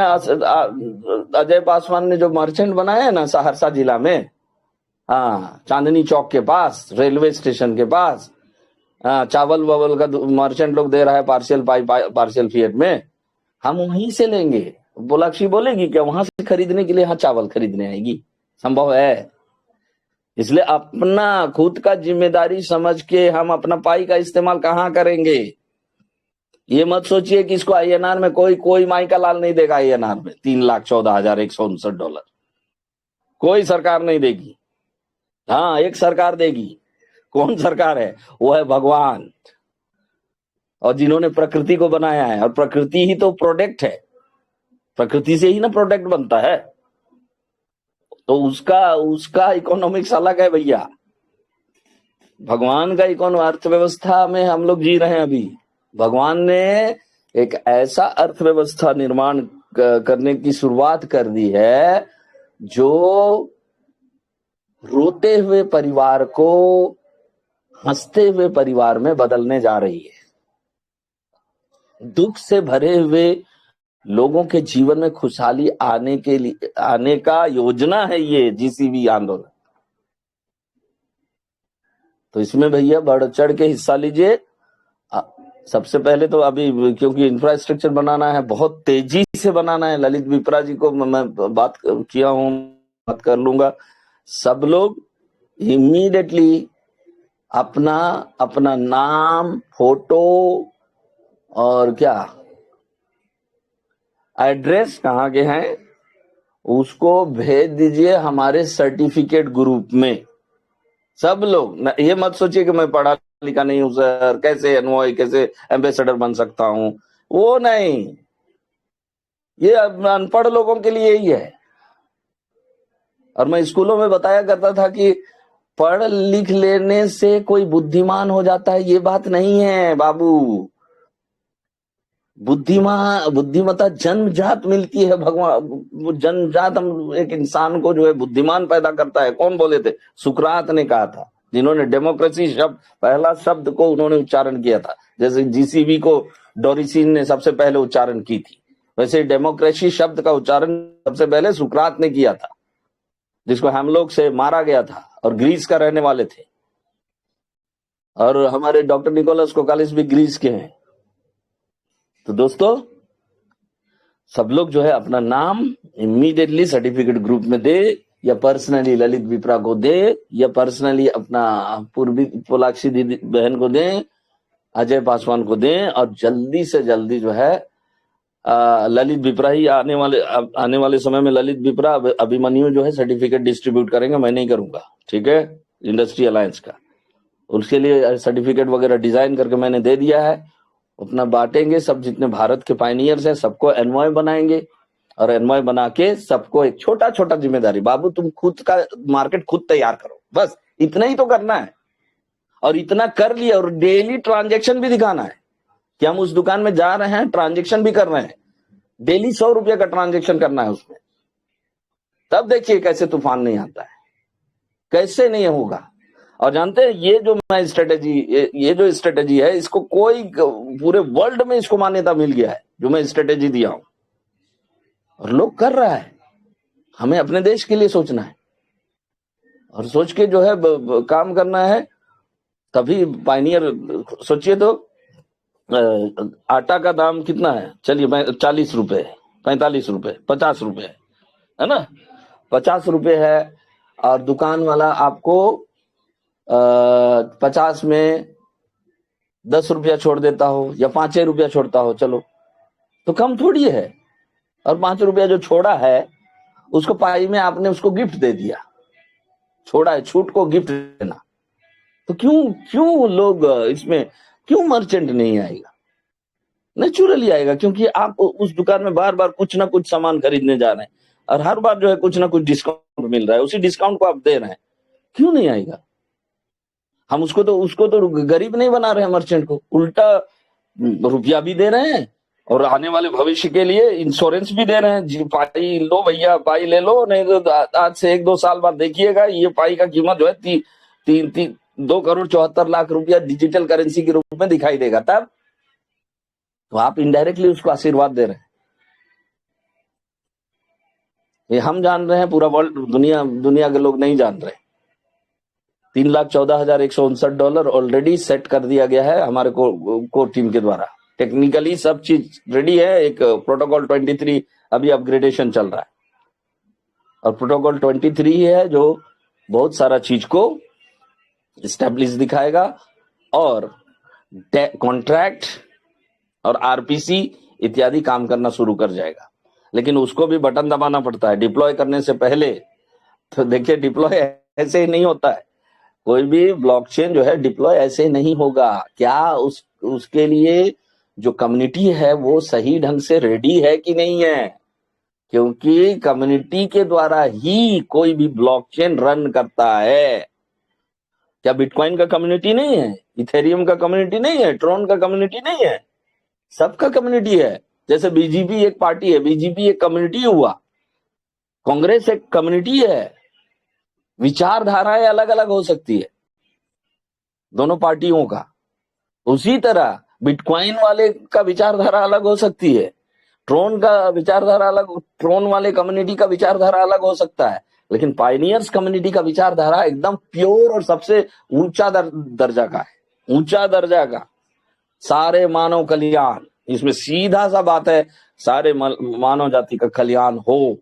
अजय पासवान ने जो मर्चेंट बनाया है ना सहरसा जिला में, हाँ चांदनी चौक के पास, रेलवे स्टेशन के पास, हाँ चावल वावल का मर्चेंट लोग दे रहा है पार्शियल फीएट में, हम वहीं से लेंगे। बोलाक्षी बोलेगी क्या वहां से खरीदने के लिए हाँ चावल खरीदने आएगी? संभव है। इसलिए अपना खुद का जिम्मेदारी समझ के हम अपना पाई का इस्तेमाल कहाँ करेंगे। ये मत सोचिए कि इसको आईएनआर में कोई माई का लाल नहीं देगा। आईएनआर में 3,14,159 कोई सरकार नहीं देगी। हाँ एक सरकार देगी। कौन सरकार है? वो है भगवान, और जिन्होंने प्रकृति को बनाया है। और प्रकृति ही तो प्रोडक्ट है, प्रकृति से ही ना प्रोडक्ट बनता है। तो उसका इकोनॉमिक्स अलग है भैया। भगवान का अर्थव्यवस्था में हम लोग जी रहे हैं अभी। भगवान ने एक ऐसा अर्थव्यवस्था निर्माण करने की शुरुआत कर दी है जो रोते हुए परिवार को हंसते हुए परिवार में बदलने जा रही है। दुख से भरे हुए लोगों के जीवन में खुशहाली आने का योजना है ये जीसीबी आंदोलन। तो इसमें भैया बढ़ चढ़ के हिस्सा लीजिए। सबसे पहले तो अभी क्योंकि इंफ्रास्ट्रक्चर बनाना है, बहुत तेजी से बनाना है। ललित विप्रा जी को मैं बात किया हूं, बात कर लूंगा। सब लोग इमीडिएटली अपना नाम, फोटो और क्या एड्रेस कहाँ के हैं उसको भेज दीजिए हमारे सर्टिफिकेट ग्रुप में। सब लोग ये मत सोचिए कि मैं पढ़ा लिखा नहीं हूं सर, कैसे एनवॉय, कैसे एम्बेसडर बन सकता हूं, वो नहीं। ये अनपढ़ लोगों के लिए ही है। और मैं स्कूलों में बताया करता था कि पढ़ लिख लेने से कोई बुद्धिमान हो जाता है, ये बात नहीं है बाबू। बुद्धिमता जन्मजात मिलती है। भगवान वो जन्मजात हम एक इंसान को जो है बुद्धिमान पैदा करता है। कौन बोले थे? सुकरात ने कहा था, जिन्होंने डेमोक्रेसी शब्द, पहला शब्द को उन्होंने उच्चारण किया था। जैसे जीसीबी को डोरिसीन ने सबसे पहले उच्चारण की थी, वैसे डेमोक्रेसी शब्द का उच्चारण सबसे पहले सुकरात ने किया था, जिसको हम लोग से मारा गया था और ग्रीस का रहने वाले थे। और हमारे डॉक्टर निकोलस कोकालिस भी ग्रीस के हैं। तो दोस्तों सब लोग जो है अपना नाम इमीडिएटली सर्टिफिकेट ग्रुप में दे, या पर्सनली ललित विप्रा को दे, या पर्सनली अपना पूर्वी पोलाक्षी दीदी बहन को दें, अजय पासवान को दें। और जल्दी से जल्दी जो है ललित विप्रा ही आने वाले समय में ललित विप्रा, अभिमन्यु जो है सर्टिफिकेट डिस्ट्रीब्यूट करेंगे, मैं नहीं करूंगा, ठीक है, इंडस्ट्री अलायंस का। उसके लिए सर्टिफिकेट वगैरह डिजाइन करके मैंने दे दिया है। अपना बांटेंगे, सब जितने भारत के पायनियर्स हैं सबको एनवॉय बनाएंगे, और एनवॉय बना के सबको एक छोटा छोटा जिम्मेदारी, बाबू तुम खुद का मार्केट खुद तैयार करो, बस इतना ही तो करना है। और इतना कर लिया, और डेली ट्रांजेक्शन भी दिखाना है कि हम उस दुकान में जा रहे हैं, ट्रांजेक्शन भी कर रहे हैं। डेली 100 रुपये का ट्रांजेक्शन करना है उसमें। तब देखिए कैसे तूफान नहीं आता है, कैसे नहीं होगा। और जानते हैं ये जो स्ट्रेटेजी है, इसको कोई पूरे वर्ल्ड में इसको मान्यता मिल गया है, जो मैं स्ट्रेटेजी दिया हूं, और लोग कर रहा है। हमें अपने देश के लिए सोचना है, और सोच के जो है काम करना है। तभी पायनियर, सोचिए तो आटा का दाम कितना है? चलिए 40 रुपए, ₹45, ₹50 है ना, ₹50 है। और दुकान वाला आपको 50 में ₹10 छोड़ देता हो या ₹5 छोड़ता हो, चलो तो कम थोड़ी है। और ₹5 जो छोड़ा है उसको पाई में आपने उसको गिफ्ट दे दिया, छोड़ा है छूट को गिफ्ट देना। तो क्यों क्यों लोग इसमें, क्यों मर्चेंट नहीं आएगा? नेचुरली आएगा, क्योंकि आप उस दुकान में बार बार कुछ ना कुछ सामान खरीदने जा रहे हैं और हर बार जो है कुछ ना कुछ डिस्काउंट मिल रहा है, उसी डिस्काउंट को आप दे रहे हैं, क्यों नहीं आएगा? हम उसको तो गरीब नहीं बना रहे हैं, मर्चेंट को उल्टा रुपया भी दे रहे हैं और आने वाले भविष्य के लिए इंश्योरेंस भी दे रहे हैं। जी पाई लो भैया, पाई ले लो, नहीं तो आज से 1-2 साल बाद देखिएगा ये पाई का कीमत जो है 2 करोड़ 74 लाख रुपया डिजिटल करेंसी के रूप में दिखाई देगा। तब तो आप इनडायरेक्टली उसको आशीर्वाद दे रहे हैं। ये हम जान रहे हैं, पूरा वर्ल्ड दुनिया के लोग नहीं जान रहे। $3,14,159 ऑलरेडी सेट कर दिया गया है हमारे कोर टीम के द्वारा। टेक्निकली सब चीज रेडी है। एक प्रोटोकॉल 23 अभी अपग्रेडेशन चल रहा है और प्रोटोकॉल 23 है जो बहुत सारा चीज को स्टेब्लिश दिखाएगा और कॉन्ट्रैक्ट और आरपीसी इत्यादि काम करना शुरू कर जाएगा। लेकिन उसको भी बटन दबाना पड़ता है डिप्लॉय करने से पहले। तो देखिए, डिप्लॉय ऐसे ही नहीं होता है, कोई भी ब्लॉकचेन जो है डिप्लॉय ऐसे नहीं होगा। क्या उसके लिए जो कम्युनिटी है वो सही ढंग से रेडी है कि नहीं है? क्योंकि कम्युनिटी के द्वारा ही कोई भी ब्लॉकचेन रन करता है। क्या बिटकॉइन का कम्युनिटी नहीं है? इथेरियम का कम्युनिटी नहीं है? ट्रोन का कम्युनिटी नहीं है? सबका कम्युनिटी है। जैसे बीजेपी एक पार्टी है, बीजेपी एक कम्युनिटी हुआ, कांग्रेस एक कम्युनिटी है। विचारधाराएं अलग अलग हो सकती है दोनों पार्टियों का। उसी तरह बिटकॉइन वाले का विचारधारा अलग हो सकती है, ट्रोन का विचारधारा अलग, ट्रोन वाले कम्युनिटी का विचारधारा अलग हो सकता है। लेकिन पायनियर्स कम्युनिटी का विचारधारा एकदम प्योर और सबसे ऊंचा दर्जा का है, ऊंचा दर्जा का। सारे मानव कल्याण, इसमें सीधा सा बात है, सारे मानव जाति का कल्याण हो।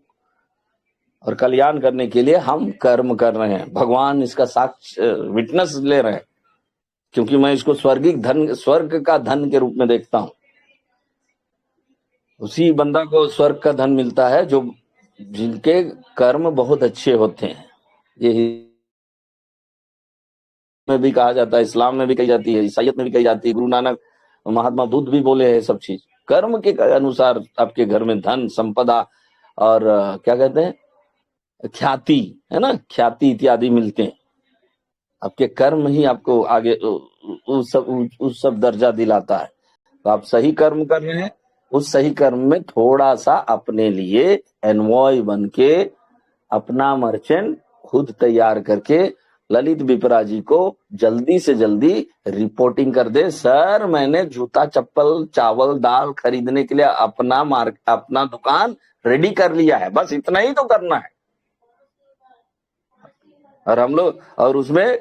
और कल्याण करने के लिए हम कर्म कर रहे हैं। भगवान इसका साक्ष्य विटनेस ले रहे हैं, क्योंकि मैं इसको स्वर्गिक धन, स्वर्ग का धन के रूप में देखता हूं। उसी बंदा को स्वर्ग का धन मिलता है जो जिनके कर्म बहुत अच्छे होते हैं। ये में भी कहा जाता है, इस्लाम में भी कही जाती है, ईसाइयत में भी कही जाती है, गुरु नानक महात्मा बुद्ध भी बोले हैं। सब चीज कर्म के अनुसार आपके घर में धन, संपदा और क्या कहते हैं, ख्याति, है ना, ख्याति इत्यादि मिलते हैं। आपके कर्म ही आपको आगे उस सब दर्जा दिलाता है। तो आप सही कर्म कर रहे हैं, उस सही कर्म में थोड़ा सा अपने लिए एनवॉय बन के अपना मर्चेंट खुद तैयार करके ललित विपरा जी को जल्दी से जल्दी रिपोर्टिंग कर दे, सर मैंने जूता, चप्पल, चावल, दाल खरीदने के लिए अपना दुकान रेडी कर लिया है। बस इतना ही तो करना है। और हम लोग, और उसमें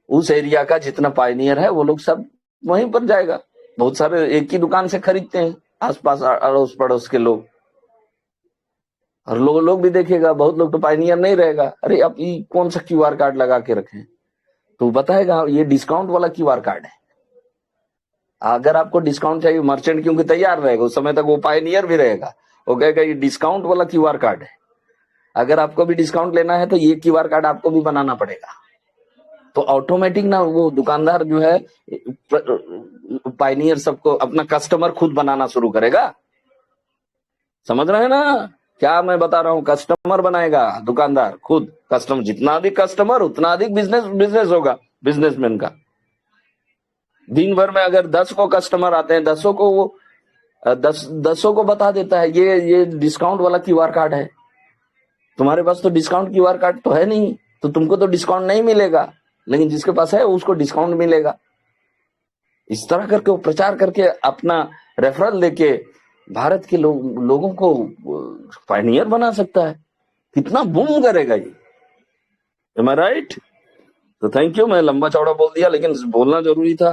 उस एरिया का जितना पायनियर है वो लोग सब वहीं पर जाएगा। बहुत सारे एक ही दुकान से खरीदते हैं आसपास अड़ोस पड़ोस के लोग। और लोग भी देखेगा, बहुत लोग तो पायनियर नहीं रहेगा, अरे अब ये कौन सा क्यूआर कार्ड लगा के रखें, तो बताएगा ये डिस्काउंट वाला क्यूआर कार्ड है। अगर आपको डिस्काउंट चाहिए, मर्चेंट क्योंकि तैयार रहेगा, उस समय तक वो पायनियर भी रहेगा, वो कहेगा ये डिस्काउंट वाला क्यूआर कार्ड है। अगर आपको भी डिस्काउंट लेना है तो ये क्यूआर कार्ड आपको भी बनाना पड़ेगा। तो ऑटोमेटिक ना वो दुकानदार जो है, पायनियर सबको अपना कस्टमर खुद बनाना शुरू करेगा। समझ रहे हैं ना क्या मैं बता रहा हूं? कस्टमर बनाएगा दुकानदार खुद। कस्टमर, जितना अधिक कस्टमर उतना अधिक बिजनेस होगा बिजनेसमैन का। दिन भर में अगर 10 को कस्टमर आते हैं, 10 को वो 10 को बता देता है ये डिस्काउंट वाला क्यूआर कार्ड है। तुम्हारे पास तो डिस्काउंट क्यूआर कार्ड तो है नहीं, तो तुमको तो डिस्काउंट नहीं मिलेगा, लेकिन जिसके पास है उसको डिस्काउंट मिलेगा। इस तरह करके वो प्रचार करके अपना रेफरल लेके भारत के लोगों को पायनियर बना सकता है। कितना बूम करेगा ये। एम आई राइट? तो थैंक यू, मैं लंबा चौड़ा बोल दिया लेकिन बोलना जरूरी था।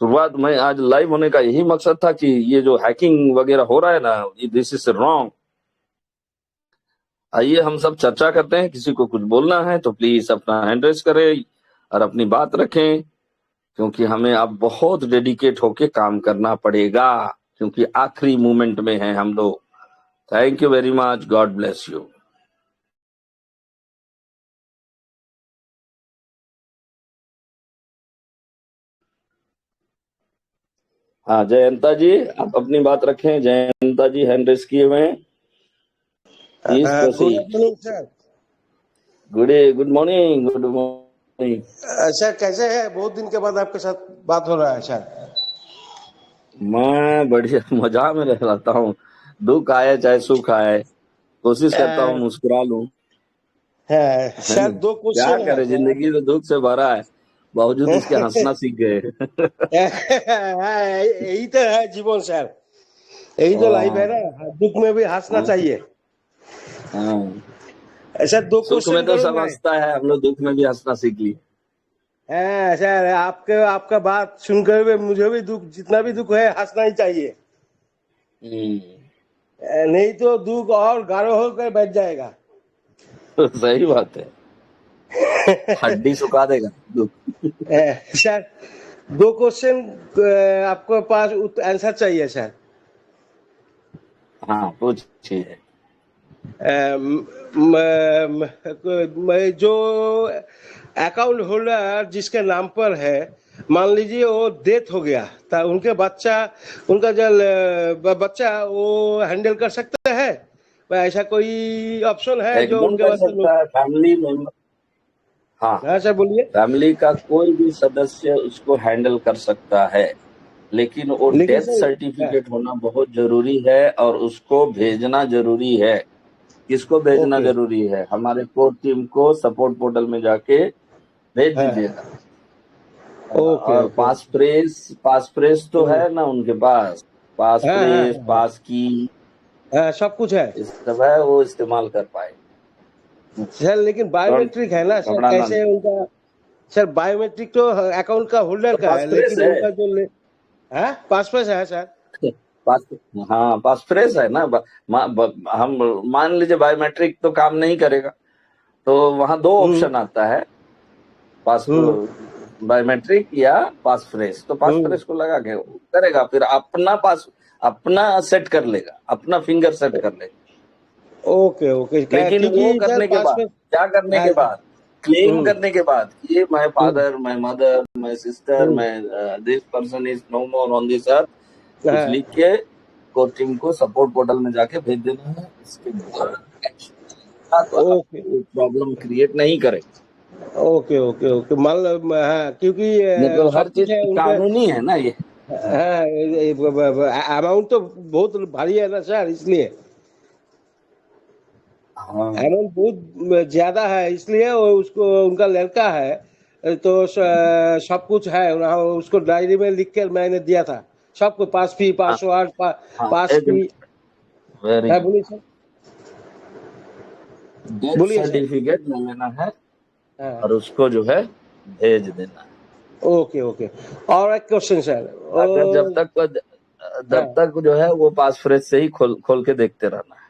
शुरुआत में आज लाइव होने का यही मकसद था कि ये जो हैकिंग वगैरह हो रहा है ना, दिस इज रॉन्ग। आइए हम सब चर्चा करते हैं। किसी को कुछ बोलना है तो प्लीज अपना हैंड रेज करें और अपनी बात रखें, क्योंकि हमें अब बहुत डेडिकेट होके काम करना पड़ेगा, क्योंकि आखिरी मोमेंट में हैं हम लोग। Thank you very much, God bless you. हाँ जयंता जी, आप अपनी बात रखें। जयंता जी हैंड रेज किए हुए हैं, please good proceed. Evening sir. Good morning, good morning. Sir कैसे है? बहुत दिन के बाद आपके साथ बात हो रहा है सर। मैं बढ़िया मजा में रहता हूँ। दुख आए चाहे सुख आए, कोशिश करता हूँ मुस्कुरा लूं, है सर नहीं? दो क्या क्वेश्चन है करे, सर। जिंदगी तो दुख से भरा है, बावजूद इसके हंसना सीख गए। यही तो है जीवन सर, यही तो लाइफ है ना, दुख में भी हंसना हाँ, चाहिए। हाँ। सर दो सुख में क्वेश्चन तो करूं सब मैं? हंसता है, हम लोग दुख में भी हंसना सीख लिए। सर आपके आपका बात सुनकर भी मुझे भी दुख, जितना भी दुख है हंसना ही चाहिए। हम्म। नहीं तो दुख और गाढ़ा होकर बैठ जाएगा। सही बात है, हड्डी सुखा देगा दुख। सर दो क्वेश्चन आपको पास आंसर चाहिए सर। हाँ पूछिए। जो अकाउंट होल्डर जिसके नाम पर है, मान लीजिए वो डेथ हो गया, तो उनके बच्चा, उनका जो बच्चा वो हैंडल कर सकता है? ऐसा कोई ऑप्शन है जो एकदम उनके कर बच्चे लोग? सकता है, फैमिली मेंबर। हाँ, हाँ सर बोलिए। फैमिली का कोई भी सदस्य उसको हैंडल कर सकता है, लेकिन वो लेकिन डेथ सर सर्टिफिकेट होना बहुत जरूरी है और उसको भेजना जरूरी है। किसको भेजना ओके जरूरी है? हमारे कोर टीम को सपोर्ट पोर्टल में जाके भेज हाँ दीजिएगा। ओके और ओके पास प्रेस तो है ना उनके पास, पास हाँ हाँ प्रेस, हाँ हाँ पास की, हाँ, सब कुछ है इस सब है, वो इस्तेमाल कर पाए। सर। लेकिन डोंट बायोमेट्रिक है ना सर, घबराना कैसे नहीं। उनका? सर बायोमेट्रिक तो अकाउंट का होल्डर तो का पास है, प्रेस लेकिन है, उनका जो हाँ पासपोर्ट है सर। पास, हाँ पास प्रेस है ना। हम मान लीजिए बायोमेट्रिक तो काम नहीं करेगा, तो वहां दो हम्म ऑप्शन आता है, पास हम्म बायोमेट्रिक या पास फ्रेश। तो पास हम्म फ्रेश को लगा के करेगा, फिर अपना सेट कर लेगा, अपना फिंगर सेट कर लेगा। ओके ओके लेकिन वो क्योंकि सर करने के बाद, पासपोर्ट क्या करने के बाद, क्लेम हम्म करने के बाद, ये my hmm father, my mother, my sister, hmm मैं this person is no more on this earth, कुछ हाँ लिख के कोच टीम को सपोर्ट पोर्टल में जाके भेज देना है। इसके बाद एक्शन लेगा तो ओके आपको प्रॉब्लम क्रिएट नहीं करेगा। ओके ओके ओके मान लो हाँ, क्योंकि मतलब हर सब कुछ चीज है उनके। कानूनी है ना ये। हाँ अमाउंट तो बहुत भारी है ना सर, इसलिए हाँ, अमाउंट बहुत ज्यादा है, इसलिए वो उसको, उनका लड़का है तो सब कुछ है वहाँ, उसको डायरी में लिख कर मैंने दिया था सबको, पास फी, हाँ, पासवर्ड, हाँ, पास एक फी। मिनट, वेरी हाँ गुड। बोलिए सर। डेथ बोलिए सर। सर्टिफिकेट ले लेना है हाँ और उसको जो है भेज देना है। Okay okay. और एक क्वेश्चन सर। अगर हाँ जब तक जो है वो पास फ्रेज से ही खोल खोल के देखते रहना है।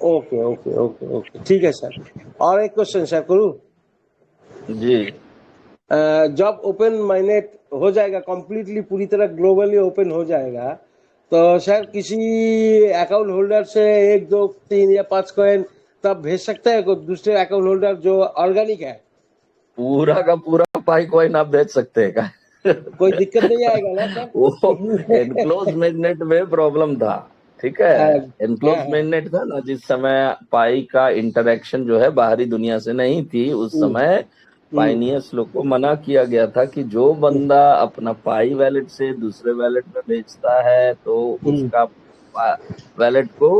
ओके ओके ओके ओके ठीक है सर। और एक क्वेश्चन सर करूँ? जी। जब ओपन माइनेट हो जाएगा कंप्लीटली, पूरी तरह ग्लोबली ओपन हो जाएगा, तो सर किसी अकाउंट होल्डर से एक दो तीन या पांच कॉइन तब भेज सकते हैं कोई दूसरे अकाउंट होल्डर जो ऑर्गेनिक है? पूरा का पूरा पाई कॉइन आप भेज सकते हैं क्या? कोई दिक्कत नहीं आएगा ना सर? वो एनक्लोज मेग्नेट में प्रॉब्लम था, ठीक है। हाँ एनक्लोज हाँ मेग्नेट था ना, जिस समय पाई का इंटरेक्शन जो है बाहरी दुनिया से नहीं थी, उस हम्म समय हम्म पाइनियर्स लोग को मना किया गया था कि जो बंदा अपना पाई वैलेट से दूसरे वैलेट में भेजता है तो हम्म उसका वैलेट को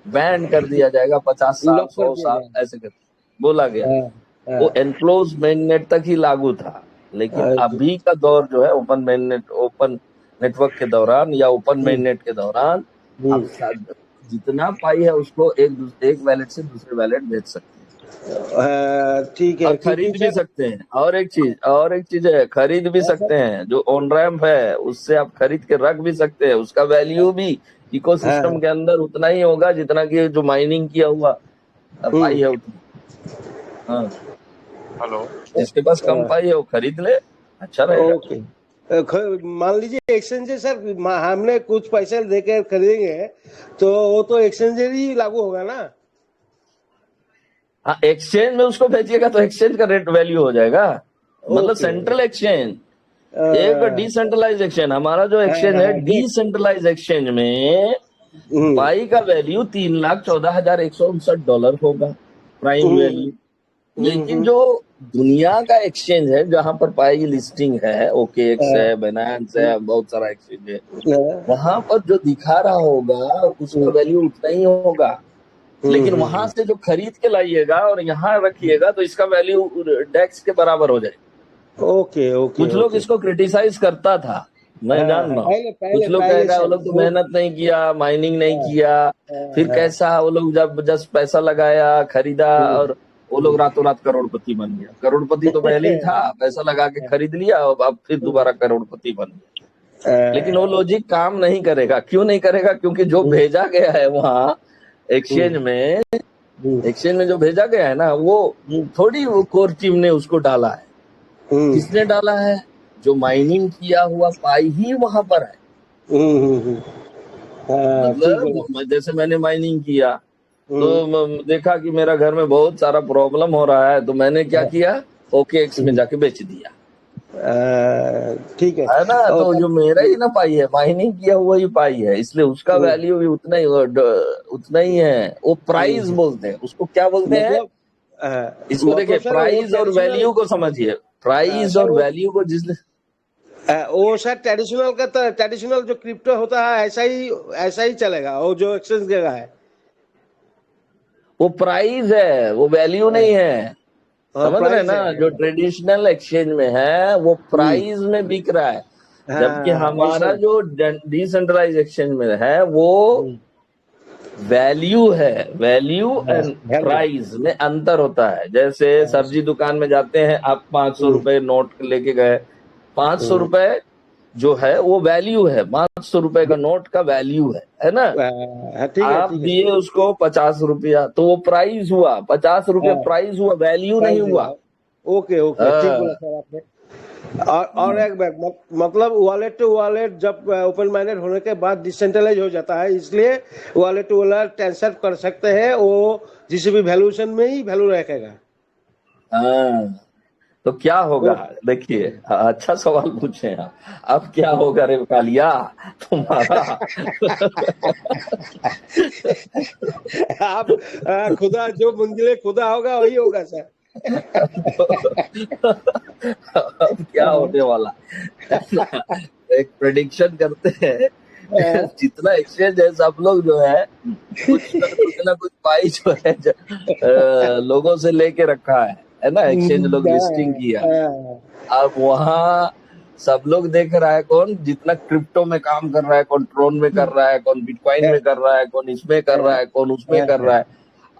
बैन कर दिया जाएगा 50 साल, लॉक कर 100 साल, दिया ऐसे करके बोला गया जाए। था। हाँ वो एनक्लोज मेननेट तक ही लागू था, लेकिन हाँ अभी का दौर जो है ओपन नेटवर्क के दौरान या ओपन हम्म मेननेट के दौरान हम्म आप जितना पाई है उसको एक वैलेट से दूसरे वैलेट भेज सकते हैं। ठीक है, और क्योंकि खरीद भी सर सकते हैं। और एक चीज है, खरीद भी सकते हैं। जो ऑन रैम्प है उससे आप खरीद के रख भी सकते हैं। उसका वैल्यू भी इकोसिस्टम हाँ। के अंदर उतना ही होगा जितना कि जो माइनिंग किया हुआ पाई है उतना। हाँ, हेलो। जिसके पास कम पाई है वो खरीद ले, अच्छा रहेगा। ओके। मान लीजिए एक्सचेंज सर, हमने कुछ पैसे देकर खरीदेंगे तो वो तो एक्सचेंज ही लागू होगा ना। हाँ, एक्सचेंज में उसको भेजिएगा तो एक्सचेंज का रेट वैल्यू हो जाएगा। मतलब ओके। सेंट्रल एक्सचेंज, एक डिसेंट्रलाइज एक्सचेंज। हमारा जो एक्सचेंज है ठीक। डिसेंट्रलाइज एक्सचेंज में हम्म, पाई का वैल्यू $3,14,159 होगा, प्राइम हम्म, वैल्यू। लेकिन जो दुनिया का एक्सचेंज है जहां पर पाई की लिस्टिंग है, OKX है, बाइनेंस है, बहुत सारा एक्सचेंज है, वहां पर जो दिखा रहा होगा उसका वैल्यू उतना ही होगा। लेकिन वहां से जो खरीद के लाइएगा और यहाँ रखिएगा तो इसका वैल्यू डेक्स के बराबर हो जाएगा। ओके ओके कुछ लोग ओके। इसको क्रिटिसाइज करता था, मैं हाँ जान हाँ, रहा हूँ। पहले पहले कुछ लोग पहले कहेगा वो सर लोग तो वो। मेहनत नहीं किया, माइनिंग नहीं हाँ किया, फिर हाँ कैसा वो लोग जब जस्ट पैसा लगाया, खरीदा और वो लोग रातों रात करोड़पति बन गया। करोड़पति तो पहले ही था, पैसा लगा के खरीद लिया और अब फिर दोबारा करोड़पति बन गया। लेकिन वो लॉजिक काम नहीं करेगा। क्यों नहीं करेगा? क्योंकि जो भेजा गया है वहां एक्सचेंज में, एक्सचेंज में जो भेजा गया है ना, वो थोड़ी वो कोर टीम ने उसको डाला है। किसने डाला है? जो माइनिंग किया हुआ पाई ही वहां पर है। ठीक बोला। मतलब जैसे मैंने माइनिंग किया तो देखा कि मेरा घर में बहुत सारा प्रॉब्लम हो रहा है, तो मैंने क्या किया, OKX में जाके बेच दिया, ठीक है। है ना। और तो जो मेरा ही ना पाई है, माइनिंग किया हुआ ही पाई है, इसलिए उसका वैल्यू भी उतना ही है। वो प्राइस बोलते हैं उसको, क्या बोलते हैं मतलब इसको? देखिए, मतलब सर वो प्राइस और ट्रेडिशनल। वैल्यू को समझिए। प्राइस सर और वैल्यू को जिसने, वो सर ट्रेडिशनल का तो ट्रेडिशनल जो क्रिप्टो होता है ऐसा ही चलेगा, वो जो एक्सचेंज का है। वो प्राइस है, वो वैल्यू नहीं है। हाँ, समझ रहे हैं प्राइस ना? है। जो ट्रेडिशनल एक्सचेंज में है वो हम्म, प्राइस में बिक रहा है, जबकि हाँ ऐसा। हमारा जो डिसेंट्रलाइज एक्सचेंज में है वो वैल्यू है। Value and value. प्राइस में अंतर होता है। जैसे सब्जी दुकान में जाते हैं आप, 500 रुपए नोट लेके गए, 500 रुपए जो है वो वैल्यू है, 500 रुपए का नोट का वैल्यू है ना। ठीक है आप ठीक है। दिए उसको 50 रुपया, तो वो प्राइस हुआ, 50 रुपए प्राइस हुआ, वैल्यू नहीं प्राइस हुआ। ओके ओके, ठीक बोला हाँ, सर आपने। और एक बात, मतलब वॉलेट टू वॉलेट जब ओपन माइंडेड होने के बाद डिसेंट्रलाइज हो जाता है, इसलिए वॉलेट टू वॉलेट ट्रांसफर कर सकते हैं, वो जिस भी वैल्यूएशन में ही वैल्यू रखेगा। हाँ। तो क्या होगा? ओ, देखिए, अच्छा सवाल पूछे आप। अब क्या होगा रे कालिया तुम्हारा? आप खुदा जो मंजिले खुदा होगा वही होगा सर। अब क्या होने वाला? एक प्रेडिक्शन करते हैं। जितना एक्सचेंज है सब लोग जो है कुछ ना कुछ पाई जो है लोगों से लेके रखा है ना। एक्सचेंज लोग लिस्टिंग किया, अब वहां सब लोग देख रहा है कौन जितना क्रिप्टो में काम कर रहा है, कौन ट्रोन में कर रहा है, कौन बिटकॉइन में कर रहा है, कौन इसमें कर रहा है, कौन उसमें कर रहा है।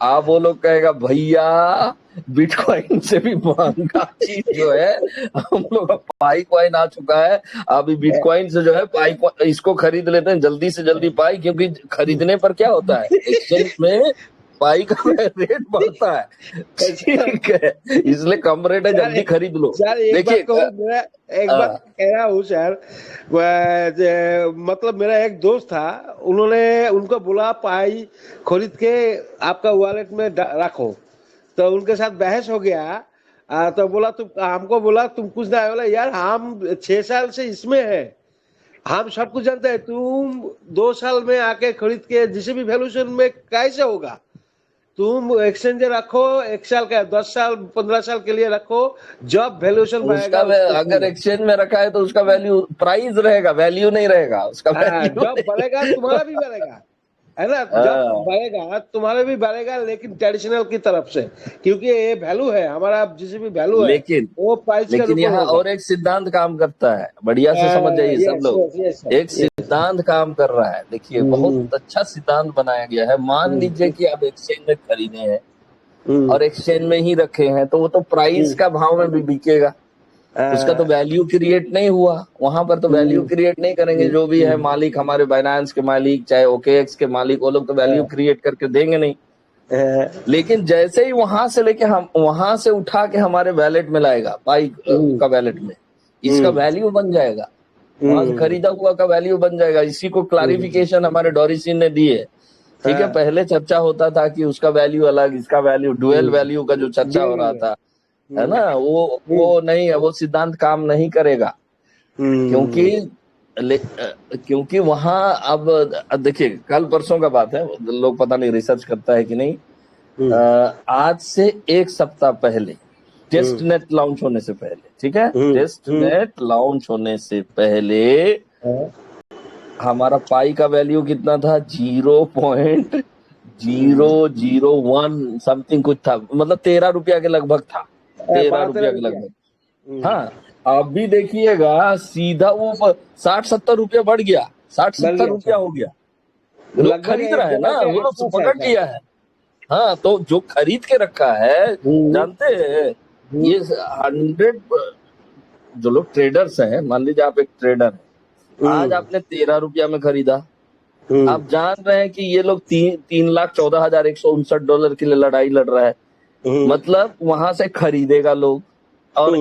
आप वो लोग कहेगा भैया बिटकॉइन से भी महंगा चीज जो है हम लोग का पाई कॉइन आ चुका है। अभी बिटकॉइन से जो है पाई इसको खरीद लेते हैं जल्दी से जल्दी पाई, क्योंकि खरीदने पर क्या होता है, एक्सचेंज में पाई का रेट बढ़ता है। ठीक है, इसलिए कम रेट है, जल्दी खरीद लो। सर एक बात देखिए, कहूँ, मेरा एक बात कह रहा हूँ सर। मतलब मेरा एक दोस्त था, उन्होंने उनको बोला पाई खरीद के आपका वॉलेट में रखो, तो उनके साथ बहस हो गया। तो बोला तुम हमको, बोला तुम कुछ ना, बोला यार हम 6 साल से इसमें है, हम सब कुछ जानते हैं, तुम 2 साल में आके खरीद के जिस भी वैल्यूएशन में कैसे होगा। तुम एक्सचेंज रखो, 1 साल का 10 साल 15 साल के लिए रखो, जब वैल्यूएशन बढ़ेगा उसको अगर खरीदो। एक्सचेंज में रखा है तो उसका वैल्यू प्राइस रहेगा, वैल्यू नहीं रहेगा, उसका वैल्यू जब बढ़ेगा तुम्हारा भी बढ़ेगा, है ना। जब बढ़ेगा तुम्हारा भी बढ़ेगा, लेकिन ट्रेडिशनल की तरफ से, क्योंकि ये वैल्यू है हमारा, जिस भी वैल्यू है लेकिन वो प्राइस के लेकिन ऊपर यहाँ होगा। और एक सिद्धांत काम करता है, बढ़िया से समझ जाइए सब यस लोग। यस यस सर, एक सिद्धांत काम कर रहा है, देखिए बहुत अच्छा सिद्धांत बनाया गया है। मान लीजिए कि आप एक्सचेंज में खरीदे हैं और एक्सचेंज में ही रखे हैं, तो वो तो प्राइस का भाव में भी बिकेगा, उसका तो वैल्यू क्रिएट नहीं हुआ। वहां पर तो वैल्यू क्रिएट नहीं करेंगे, जो भी है मालिक, हमारे बाइनांस के मालिक, चाहे ओकेएक्स के मालिक, वो लोग तो वैल्यू क्रिएट करके देंगे नहीं। लेकिन जैसे ही वहां से लेके हम वहां से उठा के हमारे वैलेट में लाएगा, पाई का वैलेट में, इसका वैल्यू बन जाएगा, वहां से खरीदा हुआ का वैल्यू बन जाएगा। इसी को क्लारिफिकेशन हमारे डोरिसिन ने दी है। ठीक है, पहले चर्चा होता था कि उसका वैल्यू अलग, इसका वैल्यू, डुअल वैल्यू का जो चर्चा हो रहा था, है ना, वो नहीं है, वो सिद्धांत काम नहीं करेगा। क्योंकि वहां अब देखिए, कल परसों का बात है, लोग पता नहीं रिसर्च करता है कि नहीं, आज से एक सप्ताह पहले, टेस्ट नेट लॉन्च होने से पहले, ठीक है, टेस्ट नेट लॉन्च होने से पहले हमारा पाई का वैल्यू कितना था? 0.001 समथिंग कुछ था, मतलब 13 रुपया के लगभग था, 13 रुपया के लगभग। हाँ, अभी देखिएगा सीधा वो 60-70 रुपया बढ़ गया, 60-70 रुपया हो गया। लोग खरीद रहा है ना, वो लोग पकड़ लिया है। हाँ, तो जो खरीद के रखा है, जानते हैं, ये 100 जो लोग ट्रेडर्स हैं, मान लीजिए आप एक ट्रेडर हैं, आज आपने 13 रुपया में खरीदा, आप जान रहे हैं कि ये लोग 3,14,159 के लिए लड़ाई लड़ रहा है, मतलब वहां से खरीदेगा लोग और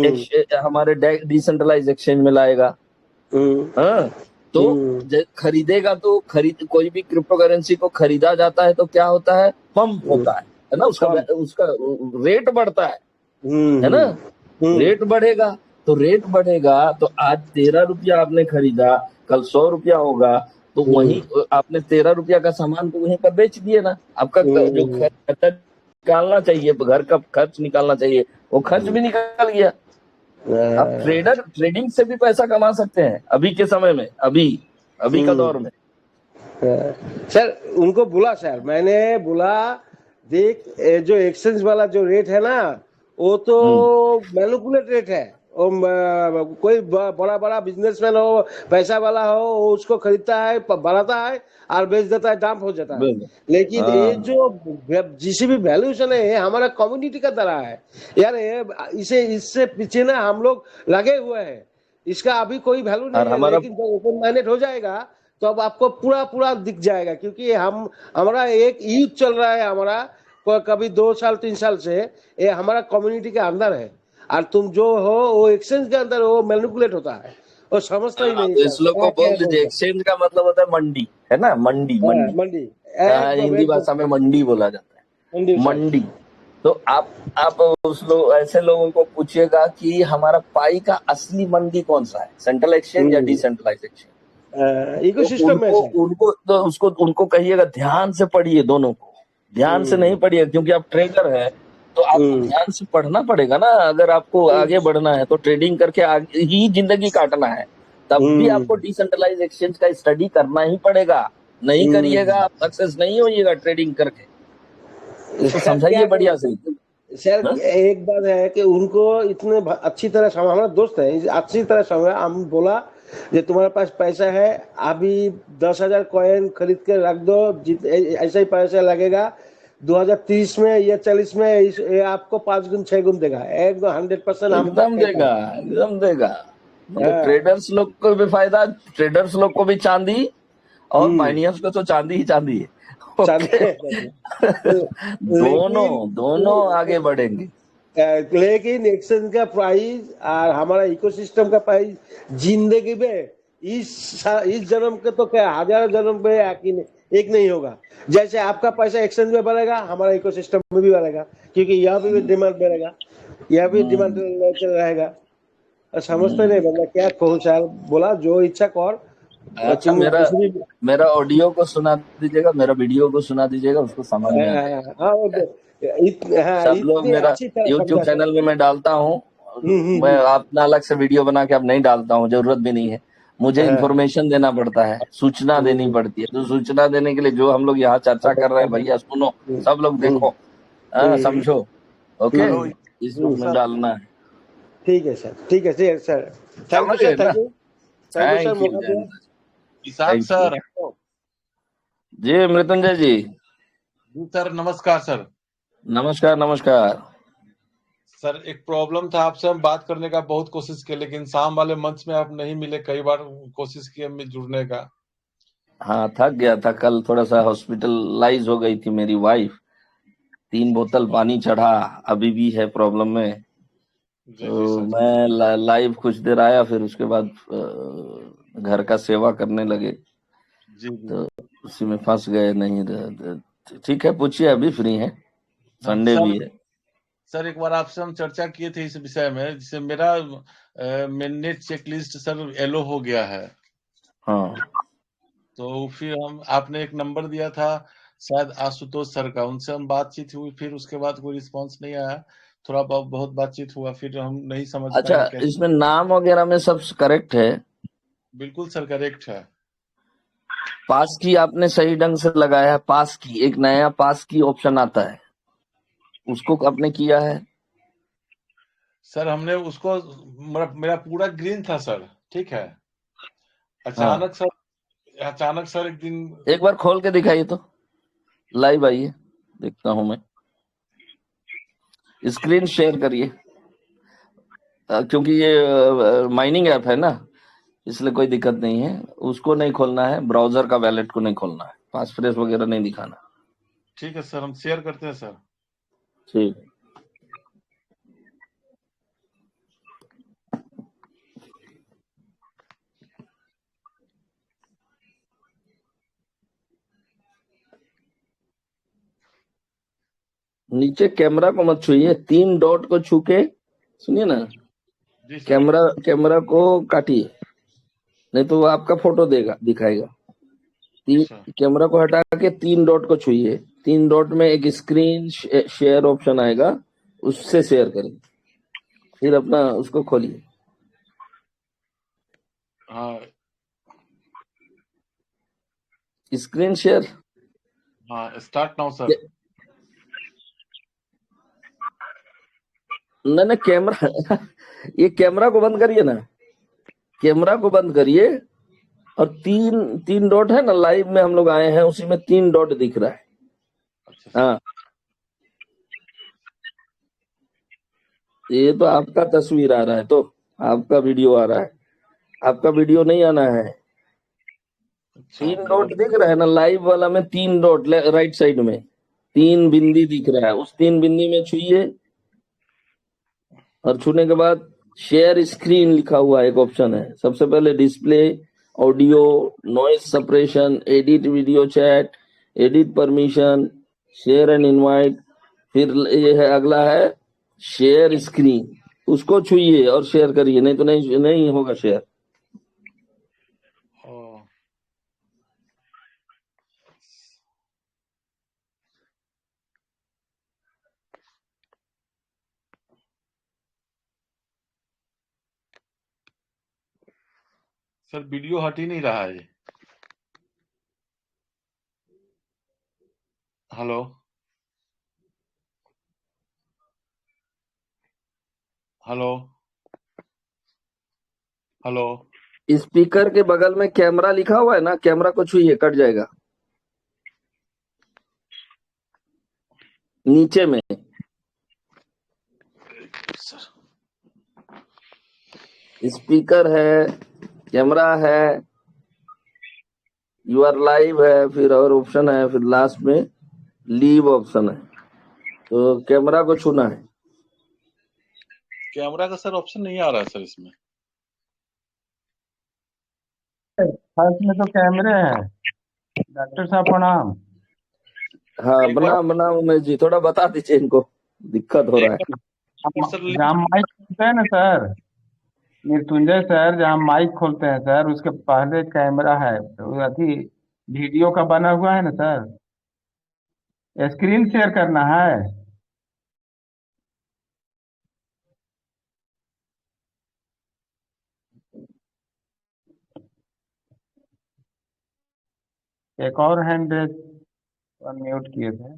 हमारे डिसेंट्रलाइज एक्सचेंज में लाएगा। हाँ, तो खरीदेगा तो कोई भी क्रिप्टो करेंसी को खरीदा जाता है तो क्या होता है? पंप होता है ना, उसका रेट बढ़ता है ना, रेट बढ़ेगा, तो रेट बढ़ेगा, तो आज 13 रुपया आपने खरीदा, कल 100 रुपया होगा, तो वही आपने 13 रुपया का सामान को वहीं पर बेच दिए ना, आपका जो खर्चा निकालना चाहिए, घर का खर्च निकालना चाहिए, वो खर्च भी निकल गया। आप ट्रेडिंग से भी पैसा कमा सकते हैं अभी के समय में, अभी का दौर में। सर उनको बोला, सर मैंने बोला, देख जो एक्सचेंज वाला जो रेट है ना, वो तो मैनिपुलेट रेट है। कोई बड़ा बड़ा बिजनेसमैन हो, पैसा वाला हो, वो उसको खरीदता है, बढ़ाता है और बेच देता है, डंप हो जाता है। लेकिन ये जो जिस भी वैल्यूएशन है, हमारा कम्युनिटी का तरह है यार, इससे पीछे ना हम लोग लगे हुए हैं, इसका अभी कोई वैल्यू नहीं है। लेकिन जब ओपन माइंडेड हो जाएगा तो अब आपको पूरा पूरा दिख जाएगा, क्योंकि हमारा एक यूथ चल रहा है, हमारा कभी 2 साल 3 साल से ये हमारा कम्युनिटी के अंदर है, और तुम जो हो वो एक्सचेंज के अंदर वो मैनिपुलेट होता है, वो समझता ही नहीं। तो इस लोग को बोल दीजिए, एक्सचेंज का मतलब होता है मंडी, है ना, मंडी हिंदी भाषा में मंडी बोला जाता है, मंडी। तो आप ऐसे लोगों को पूछिएगा कि हमारा पाई का असली मंडी कौन सा है, सेंट्रल एक्सचेंज या डिसेंट्रलाइज एक्सचेंज, इकोसिस्टम में उनको कहिएगा ध्यान से पढ़िए, दोनों को ध्यान से नहीं पढ़िए, क्योंकि आप ट्रेडर है तो आपको ध्यान से पढ़ना पड़ेगा ना। अगर आपको आगे बढ़ना है तो ट्रेडिंग करके आगे ही जिंदगी काटना है, तब भी आपको डिसेंट्रलाइज एक्सचेंज का स्टडी करना ही पड़ेगा। नहीं करिएगा आप सक्सेस नहीं होइएगा ट्रेडिंग करके, इसको समझाइए बढ़िया से। सर एक बात है कि उनको इतने अच्छी तरह हमारा दोस्त है, अच्छी तरह समझा, हम बोला जो तुम्हारे पास पैसा है, अभी 10,000 कॉइन खरीद के रख दो, ऐसा ही पैसा लगेगा 2030 में या 40 में, ये आपको 5 गुण 6 गुण देगा, 100% एकदम देगा। मतलब ट्रेडर्स लोग को भी फायदा, ट्रेडर्स लोग को भी चांदी, और माइनियर्स को तो चांदी ही चांदी है। दोनों आगे बढ़ेंगे। लेकिन एक्सचेंज का प्राइस और हमारा इकोसिस्टम का प्राइस जिंदगी में इस जन्म के तो क्या हजारों जन्म में एक नहीं होगा। जैसे आपका पैसा एक्सचेंज में बढ़ेगा, हमारा इकोसिस्टम में भी बढ़ेगा, क्योंकि यहाँ पे भी डिमांड बढ़ेगा, यहाँ भी डिमांड रहेगा। समझते नहीं बंदा, क्या कहूँ सर, बोला जो इच्छा कर। अच्छा, मेरा ऑडियो को सुना दीजिएगा, मेरा वीडियो को सुना दीजिएगा, उसको समझ में आएगा। सब लोग मेरा YouTube चैनल में मैं डालता हूँ, मैं अपना अलग से वीडियो बना के अब नहीं डालता हूँ, जरूरत भी नहीं है। मुझे इन्फॉर्मेशन देना पड़ता है, सूचना देनी पड़ती है, तो सूचना देने के लिए जो हम लोग यहाँ चर्चा कर रहे हैं, भैया सुनो, सब लोग देखो, समझो, ओके, इस रूप में डालना है। ठीक है सर, ठीक है sir, thank you sir, thank you sir. जी मृत्युंजय जी सर, नमस्कार सर। नमस्कार नमस्कार। सर एक प्रॉब्लम था, आपसे हम बात करने का बहुत कोशिश किए, लेकिन शाम वाले मंच में आप नहीं मिले। कई बार कोशिश की हमने जुड़ने का। हाँ, थक गया था, कल थोड़ा सा हॉस्पिटलाइज हो गई थी मेरी वाइफ। 3 बोतल पानी चढ़ा, अभी भी है प्रॉब्लम में। जी जी तो सर। मैं लाइव कुछ देर आया, फिर उसके बाद घर का सेवा करने लगे, जी जी। तो उसी में फंस गए। नहीं ठीक है, पूछिए, अभी फ्री हैं, हाँ संडे सर। भी है। सर एक बार आपसे हम चर्चा किए थे इस विषय में, जिससे मेरा मेननेट चेक लिस्ट सर येलो हो गया है। हाँ, तो फिर हम आपने एक नंबर दिया था शायद आशुतोष सर का, उनसे हम बातचीत हुई, फिर उसके बाद कोई रिस्पांस नहीं आया। थोड़ा बहुत बहुत बातचीत हुआ, फिर हम नहीं समझ पाए अच्छा, कि कैसे। इसमें नाम वगैरह में सब करेक्ट है? बिल्कुल सर, करेक्ट है। पास की आपने सही ढंग से लगाया है? पास की, एक नया पास की ऑप्शन आता है, उसको आपने किया है? सर हमने उसको, मेरा पूरा ग्रीन था सर, ठीक है। हाँ, अचानक सर एक दिन। एक बार खोल के दिखाइए तो, लाइव आइए, देखता हूं मैं। स्क्रीन शेयर करिए, क्योंकि ये माइनिंग ऐप है ना, इसलिए कोई दिक्कत नहीं है। उसको नहीं खोलना है, ब्राउजर का वैलेट को नहीं खोलना है, पास फ्रेस वगैरह नहीं दिखाना। ठीक है सर, हम शेयर करते हैं सर। ठीक। नीचे कैमरा को मत छूइए, 3 डॉट को छू के, सुनिए ना, जी सर। कैमरा कैमरा को काटिए, नहीं तो वो आपका फोटो देगा, दिखाएगा। तीन, अच्छा। कैमरा को हटा के 3 डॉट को छूइए। 3 डॉट में एक स्क्रीन शेयर ऑप्शन आएगा, उससे शेयर करें, फिर अपना उसको खोलिए। हाँ स्क्रीन शेयर। हाँ, स्टार्ट नाउ सर। ना ना, कैमरा ये कैमरा को बंद करिए ना, कैमरा को बंद करिए, और तीन तीन डॉट है ना, लाइव में हम लोग आए हैं, उसी में 3 डॉट दिख रहा है। अच्छा सर। हाँ, ये तो आपका तस्वीर आ रहा है, तो आपका वीडियो आ रहा है, आपका वीडियो नहीं आना है। अच्छा, 3 डॉट दिख रहा है ना लाइव वाला में, 3 डॉट राइट साइड में 3 बिंदी दिख रहा है, उस 3 बिंदी में छुइए, और छूने के बाद शेयर स्क्रीन लिखा हुआ एक ऑप्शन है। सबसे पहले display, audio, noise suppression, edit video chat, edit permission, share and invite, फिर ये है अगला है शेयर स्क्रीन, उसको छुइए और शेयर करिए, नहीं तो नहीं नहीं होगा शेयर। ओ, सर वीडियो हट ही नहीं रहा है। हेलो। हेलो। हेलो। स्पीकर के बगल में कैमरा लिखा हुआ है ना, कैमरा को छुइए, कट जाएगा नीचे में। सर। स्पीकर है, कैमरा है, यू आर लाइव है, फिर और ऑप्शन है, फिर लास्ट में लीव ऑप्शन है, तो कैमरा को छूना है। कैमरा का सर ऑप्शन नहीं आ रहा है सर इसमें। फर्स्ट में तो कैमरे हैं। डॉक्टर साहब प्रणाम। हाँ, एक बार बनाम बनाम उमेश जी, थोड़ा बता दीजिए इनको, दिक्कत हो रहा एक है। बार सर जहाँ माइक खोलते हैं ना सर, मृत्युंजय सर, जहाँ माइक खोलते हैं सर, उसके पहले कैमरा है, तो अथी वीडियो का बना हुआ है ना सर, स्क्रीन शेयर करना है। एक और हैंड रेज म्यूट किए थे।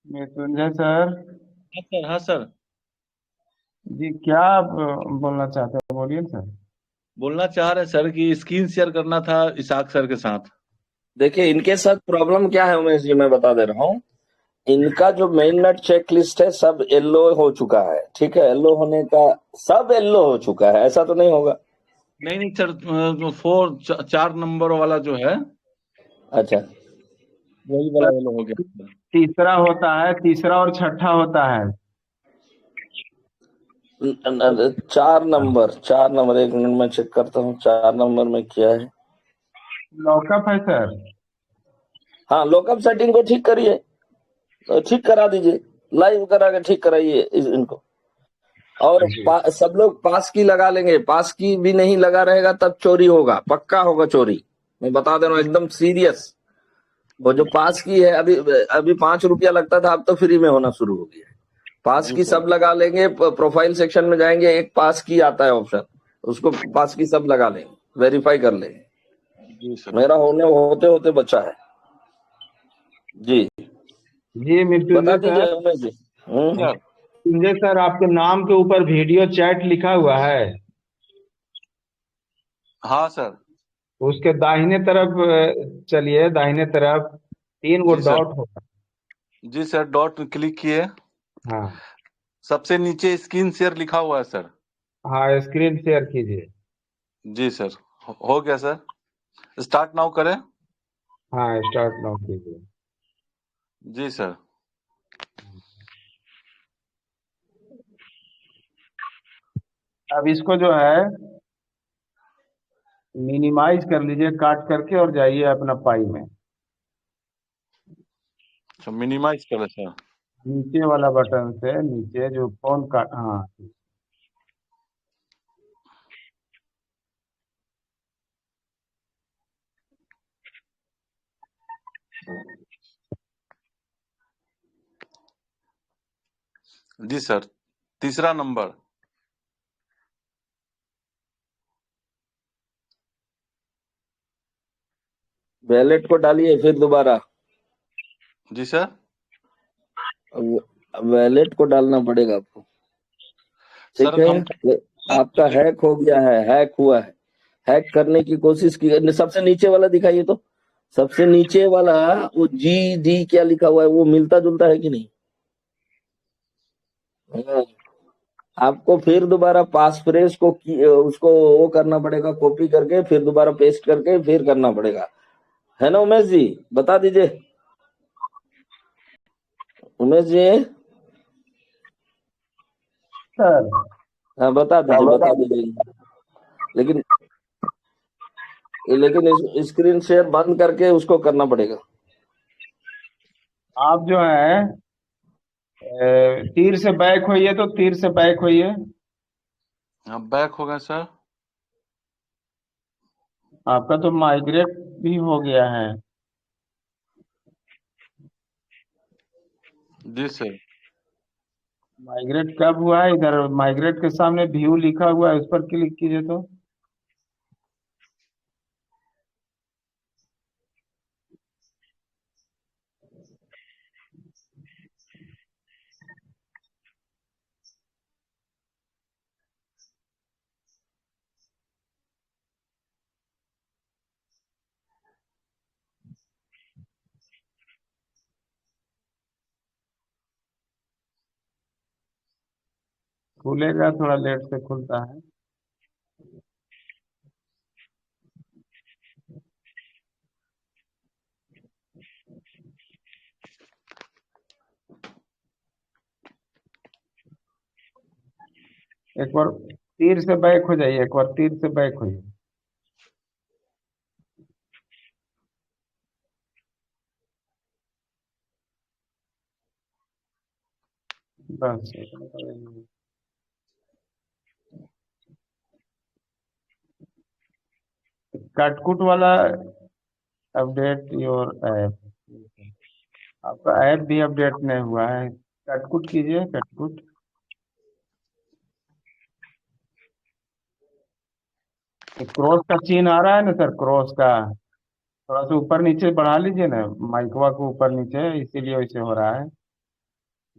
मृत्युंजय सर। हाँ सर, हाँ सर। जी, क्या आप बोलना चाहते हैं, बोलिए ना सर। बोलना चाह रहे सर कि स्क्रीन शेयर करना था इसाक सर के साथ। देखिए इनके साथ प्रॉब्लम क्या है उमेश जी, मैं बता दे रहा हूँ। इनका जो मेन नट चेक लिस्ट है सब येलो हो चुका है, ठीक है। येलो होने का सब येलो हो चुका है, ऐसा तो नहीं होगा। नहीं नहीं सर, जो 4 नंबर वाला जो है अच्छा, वही वाला येलो हो गया सर। तीसरा होता है, तीसरा और छठा होता है। 4 नंबर 1 मिनट में चेक करता हूँ, 4 नंबर में क्या है। लॉकअप है सर। हाँ, लॉकअप सेटिंग को ठीक करिए, तो ठीक करा दीजिए, लाइव करा के ठीक कराइए इनको। और सब लोग पास की लगा लेंगे, पास की भी नहीं लगा रहेगा तब चोरी होगा, पक्का होगा चोरी, मैं बता दे रहा हूँ एकदम सीरियस। वो जो पास की है, अभी अभी 5 रुपया लगता था, अब तो फ्री में होना शुरू हो गया है। पास जी की सर। सब लगा लेंगे, प्रोफाइल सेक्शन में जाएंगे, एक पास की आता है ऑप्शन, उसको पास की सब लगा लेंगे, वेरीफाई कर लेंगे। जी सर। मेरा होते होते बचा है जी। जी बता मृत्युंजय सर। दीजिए उमेश जी। सर। मृत्युंजय सर, आपके नाम के ऊपर वीडियो चैट लिखा हुआ है, हाँ सर। उसके दाहिने तरफ चलिए, दाहिने तरफ 3 गो जी सर। डॉट होगा। जी सर, डॉट क्लिक किए। हाँ सबसे नीचे स्क्रीन शेयर लिखा हुआ है सर। हाँ, स्क्रीन शेयर कीजिए। जी सर, हो गया सर। स्टार्ट नाउ करें। हाँ, स्टार्ट नाउ कीजिए। जी सर। अब इसको जो है मिनिमाइज कर लीजिए काट करके, और जाइए अपना पाई में। अच्छा, मिनिमाइज करें सर। नीचे वाला बटन से, नीचे जो फोन का, हाँ। जी सर, तीसरा नंबर। वैलेट को डालिए फिर दोबारा, जी सर। वैलेट को डालना पड़ेगा आपको, ठीक सर है। हम आपका हैक हो गया है, हैक हुआ है, हैक करने की कोशिश की। सबसे नीचे वाला दिखाइए तो, सबसे नीचे वाला वो GD क्या लिखा हुआ है, वो मिलता जुलता है कि नहीं। हाँ, आपको फिर दोबारा पास फ्रेज को उसको वो करना पड़ेगा, कॉपी करके फिर दोबारा पेस्ट करके फिर करना पड़ेगा, है ना उमेश जी। बता दीजिए उमेश जी। सर। हाँ बता दीजिए। लेकिन लेकिन स्क्रीन शेयर बंद करके उसको करना पड़ेगा। आप जो है तीर से बैक होइए, तो तीर से बैक होइए। बैक हो गए सर। आपका तो माइग्रेट भी हो गया है। जी सर। माइग्रेट कब हुआ है? इधर माइग्रेट के सामने व्यू लिखा हुआ है, उस पर क्लिक कीजिए तो। खुलेगा, थोड़ा लेट से खुलता है। एक बार तीर से बैक हो जाइए, एक बार तीर से बैक होइए। बस कटकुट वाला, अपडेट योर ऐप। आपका ऐप भी अपडेट नहीं हुआ है, कटकुट कीजिए, कटकुट। क्रॉस का चिन्ह आ रहा है ना सर, क्रॉस का थोड़ा सा ऊपर नीचे बढ़ा लीजिए ना, माइकवा को ऊपर नीचे, इसीलिए वैसे हो रहा है।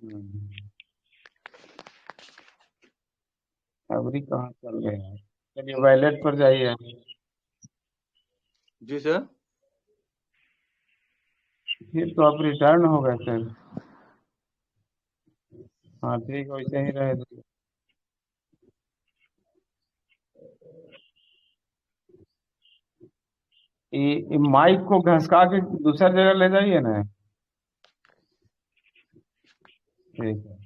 हम्म, अभी कहाँ चल रहे हैं? चलिए वॉलेट पर जाइए। जी सर। फिर तो आप रिटर्न हो गए सर। हाँ ठीक, वैसे ही रहे दीजिए। ये माइक को घसका के दूसरा जगह ले जाइए ना। ठीक है।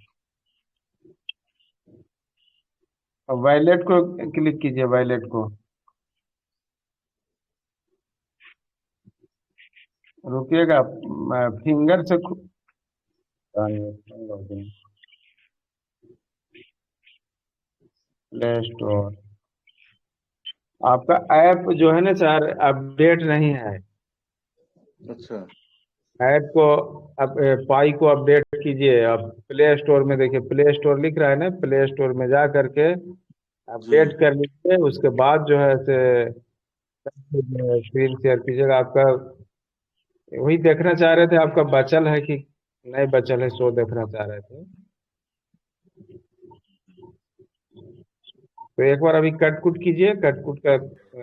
और वॉलेट को क्लिक कीजिए, वॉलेट को। रुकिएगा, फिंगर से प्ले स्टोर। आपका ऐप जो है ना सर, अपडेट नहीं है। अच्छा। ऐप को पाई को अपडेट कीजिए। आप प्ले स्टोर में देखिए, प्ले स्टोर लिख रहा है ना, प्ले स्टोर में जा करके जी। अपडेट कर लीजिए। उसके बाद जो है से स्क्रीन शेयर कीजिएगा। आपका वही देखना चाह रहे थे, आपका बचल है कि नहीं बचल है, शो देखना चाह रहे थे। तो एक बार अभी कट कुट कीजिए, कट कुट का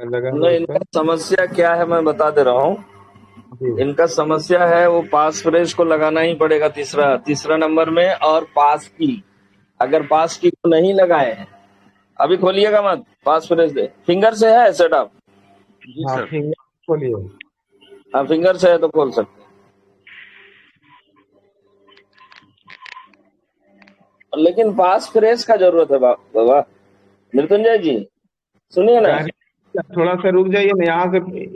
लगा हुआ नहीं, उस इनका पर। समस्या क्या है मैं बता दे रहा हूँ। जी। इनका समस्या है वो पास फ्रेज को लगाना ही पड़ेगा तीसरा तीसरा नंबर में, और पास की, अगर पास की को नहीं लगाए हैं, अभी खोलिएगा मत, पास फ्रेज दे, फिंगर से है सेटअप। जी हाँ सर। फिंगर खोलिए। हाँ फिंगर से है तो खोल सकते हैं, लेकिन पास फ्रेज का जरूरत है बाबा मृत्युंजय जी, सुनिए ना। कह रहे थोड़ा सा रुक जाइए ना,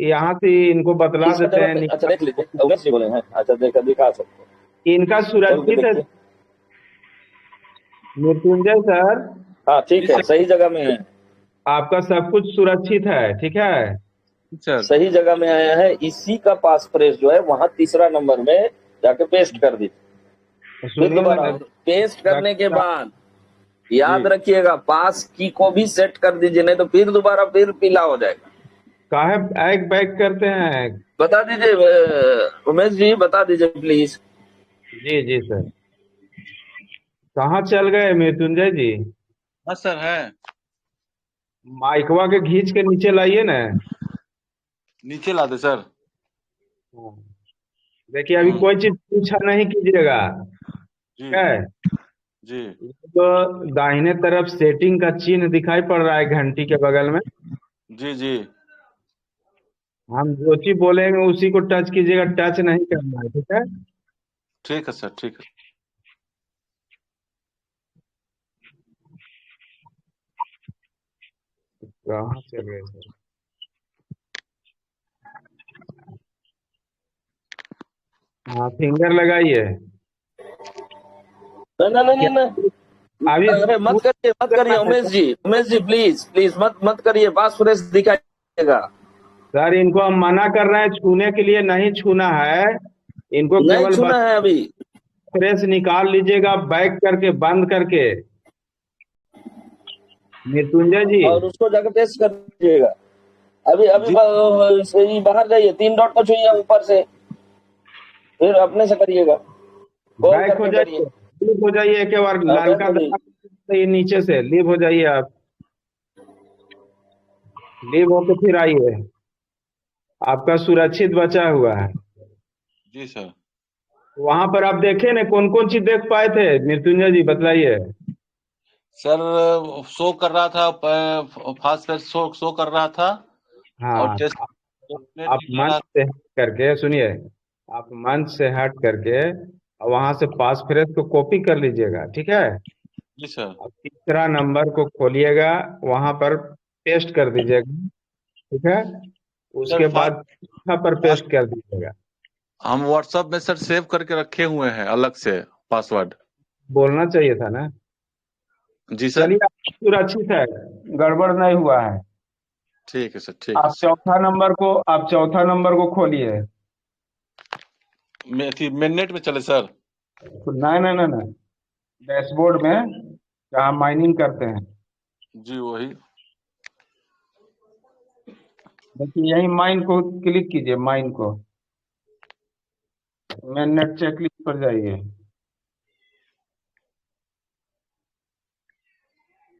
यहाँ से इनको बतला किसका देते जरूरत हैं, है? अच्छा देख लीजिए, उमेश जी बोले हैं, अच्छा दिखा सकते हैं, इनका खोल के सुरक्षित है। देखिए। मृत्युंजय सर, हाँ जी ठीक है, सर। सही जगह में है, आपका सब कुछ सुरक्षित है, ठीक है। सर। सही जगह में आया है। इसी का पास फ्रेज जो है वहां तीसरा नंबर में जाके पेस्ट कर दीजिए। तो फिर सुनिए दोबारा ना, पेस्ट करने के बाद जी। याद रखिएगा पास की को भी सेट कर दीजिए, नहीं तो फिर दोबारा फिर पीला हो जाएगा। काहे बैक बैक करते हैं? बता दीजिए उमेश जी, बता दीजिए प्लीज। Ji ji sir. कहाँ चल गए मृत्युंजय जी? हाँ सर है। माइकवा के घींच के नीचे लाइए ना। नीचे ला दे सर। हाँ। देखिए अभी कोई चीज पूछा नहीं कीजिएगा, जी। ठीक है। जी। तो दाहिने तरफ सेटिंग का चिन्ह दिखाई पड़ रहा है घंटी के बगल में। जी। जी। हम जो चीज बोलेंगे उसी को टच कीजिएगा, टच नहीं करना है, ठीक है। ठीक है सर, ठीक है। कहाँ चल गए सर? हाँ फिंगर लगाइए। नहीं नहीं नहीं क्या नहीं, अभी अरे मत करिए उमेश जी प्लीज प्लीज मत करिए, पास फ्रेज दिखाइएगा। सर इनको हम मना कर रहे हैं, छूने के लिए नहीं छूना है। इनको नहीं केवल बस छूना है अभी, फ्रेश निकाल लीजिएगा, बैक करके बंद करके। मृत्युंजय जी। और उसको जाकर पेस्ट कर दीजिएगा। अभी अभी जी। से ही बाहर जाइए, 3 डॉट को छुइए ऊपर से, फिर अपने से करिएगा, कॉल बैक हो करके करिए। जाइए, लीव हो जाइए, एक बार हाँ बैक ललका हो जाइए। दबा के ये नीचे से लीव हो जाइए आप। लीव होके फिर आइए। आपका सुरक्षित बचा हुआ है। जी सर। वहां पर आप देखे ना, कौन कौन चीज देख पाए थे मृत्युंजय जी, बताइए। सर शो कर रहा था, फास्ट शो शो कर रहा था। और हाँ टेस्ट आप दिखा मंच रहा से हट करके सुनिए, आप मंच से हट करके वहां से पास फ्रेज को कॉपी कर लीजिएगा, ठीक है। जी सर। अब तीसरा नंबर को खोलिएगा, वहां पर पेस्ट कर दीजिएगा, ठीक है। सर उसके बाद यहाँ पर पेस्ट कर दीजिएगा। हम व्हाट्सएप में सर सेव करके रखे हुए हैं अलग से पासवर्ड। बोलना चाहिए था ना। जी सर। चलिए आप सुरक्षित है, गड़बड़ नहीं हुआ है। ठीक है सर, ठीक है आप सर। चौथा नंबर को खोलिए। मेननेट में चले सर। नहीं नहीं नहीं नहीं, डैशबोर्ड में जहाँ माइनिंग करते हैं। जी वही। देखिए यही माइन को क्लिक कीजिए, माइन को, मेन नेट चेकलिस्ट पर जाइए।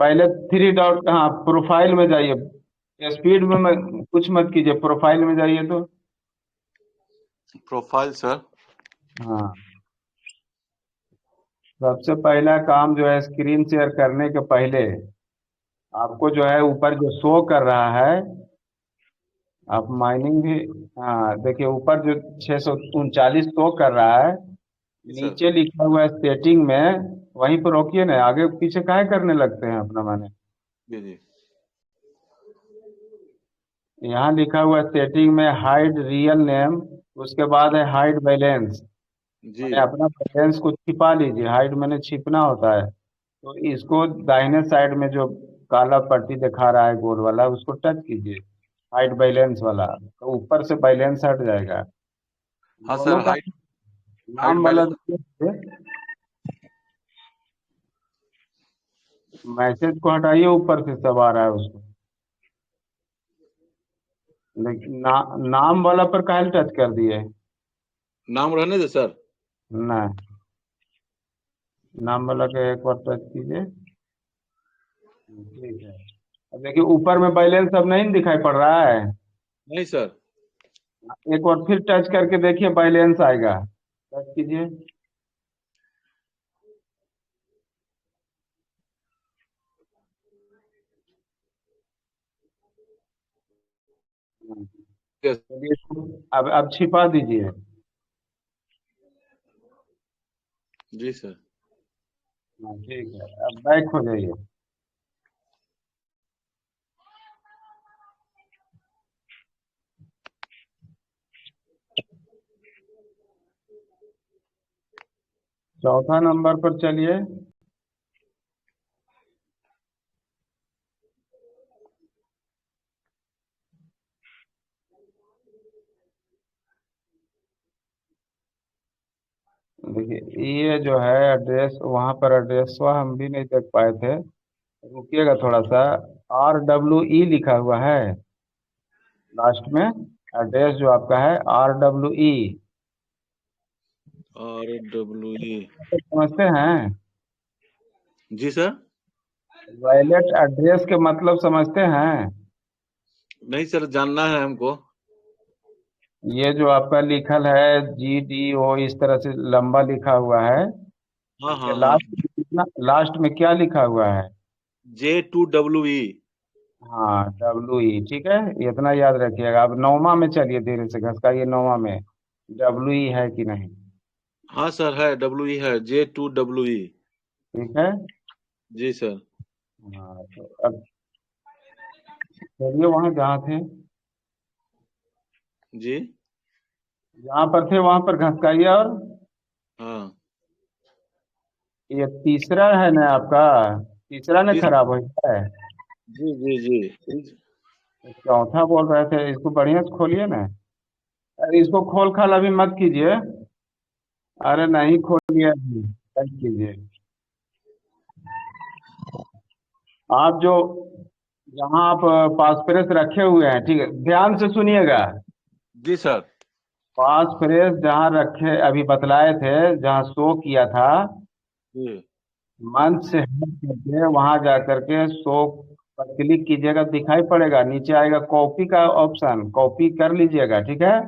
पहले 3 डॉट, हाँ प्रोफाइल में जाइए। स्पीड में कुछ मत कीजिए, प्रोफाइल में जाइए तो। Profile sir. हाँ, सबसे पहला काम जो है स्क्रीन शेयर करने के पहले आपको जो है ऊपर जो शो कर रहा है, आप माइनिंग भी, हाँ देखिए ऊपर जो 639 शो कर रहा है, जी सर। नीचे लिखा हुआ है सेटिंग में, वहीं पर रोकिए ना, आगे पीछे काहे करने लगते हैं अपना माने। जी जी यहाँ लिखा हुआ है सेटिंग में हाइड रियल नेम, उसके बाद है हाइड बैलेंस, जी मैंने अपना बैलेंस को छिपा लीजिए, हाइड मैंने छिपना होता है। तो इसको दाहिने साइड में जो काला पट्टी दिखा रहा है गोल वाला, उसको टच कीजिए, हाइड बैलेंस वाला, तो ऊपर से बैलेंस हट जाएगा। हाँ दोनों सर। का हाइट हाइट नाम वाला बैलेंस। मैसेज को हटाइए, ऊपर से सब आ रहा है उसको, लेकिन नाम वाला पर काहे टच कर दिए। नाम रहने दे सर। ना, नाम वाला के एक बार टच कीजिए। ठीक है, अब देखिए ऊपर में बैलेंस अब नहीं दिखाई पड़ रहा है। नहीं सर। एक बार फिर टच करके देखिए, बैलेंस आएगा, टच कीजिए। यस। चलिए इसको अब छिपा दीजिए। जी सर। हाँ ठीक है, अब बैक हो जाइए। चौथा नंबर पर चलिए। देखिए ये जो है एड्रेस, वहाँ पर एड्रेस हम भी नहीं देख पाए थे, रुकिएगा थोड़ा सा। RWE लिखा हुआ है लास्ट में, एड्रेस जो आपका है RWE, RWE। समझते हैं? जी सर। वैलेट एड्रेस के मतलब समझते हैं? नहीं सर, जानना है हमको। ये जो आपका लिखल है GDO, इस तरह से लंबा लिखा हुआ है, हाँ इसके हाँ हाँ। लास्ट में क्या लिखा हुआ है? J2WE। हाँ WE, ठीक है, इतना याद रखिएगा। अब नौमा में चलिए, धीरे से घसकाइए नौमा में, WE है कि नहीं। हाँ सर है, WE है, J2WE। ठीक है, जी सर। हाँ तो अब चलिए वहाँ जहाँ थे, जी। जहाँ पर थे वहाँ पर घसकाइए। और हाँ। ये तीसरा है ना आपका, तीसरा ने जी खराब हो गया है। जी जी जी। चौथा बोल रहे थे, इसको बढ़िया से खोलिए ना। अरे इसको खोल खाल अभी मत कीजिए, अरे नहीं खोलिए अभी, मत कीजिए। आप जो, जहाँ आप पासप्रेस रखे हुए हैं, ठीक है, ध्यान से सुनिएगा। जी सर। पासप्रेस जहाँ रखे, अभी बतलाए थे, जहाँ शो किया था, जी मंच से हट करके वहां जा करके शो पर क्लिक कीजिएगा, दिखाई पड़ेगा, नीचे आएगा कॉपी का ऑप्शन, कॉपी कर लीजिएगा, ठीक है।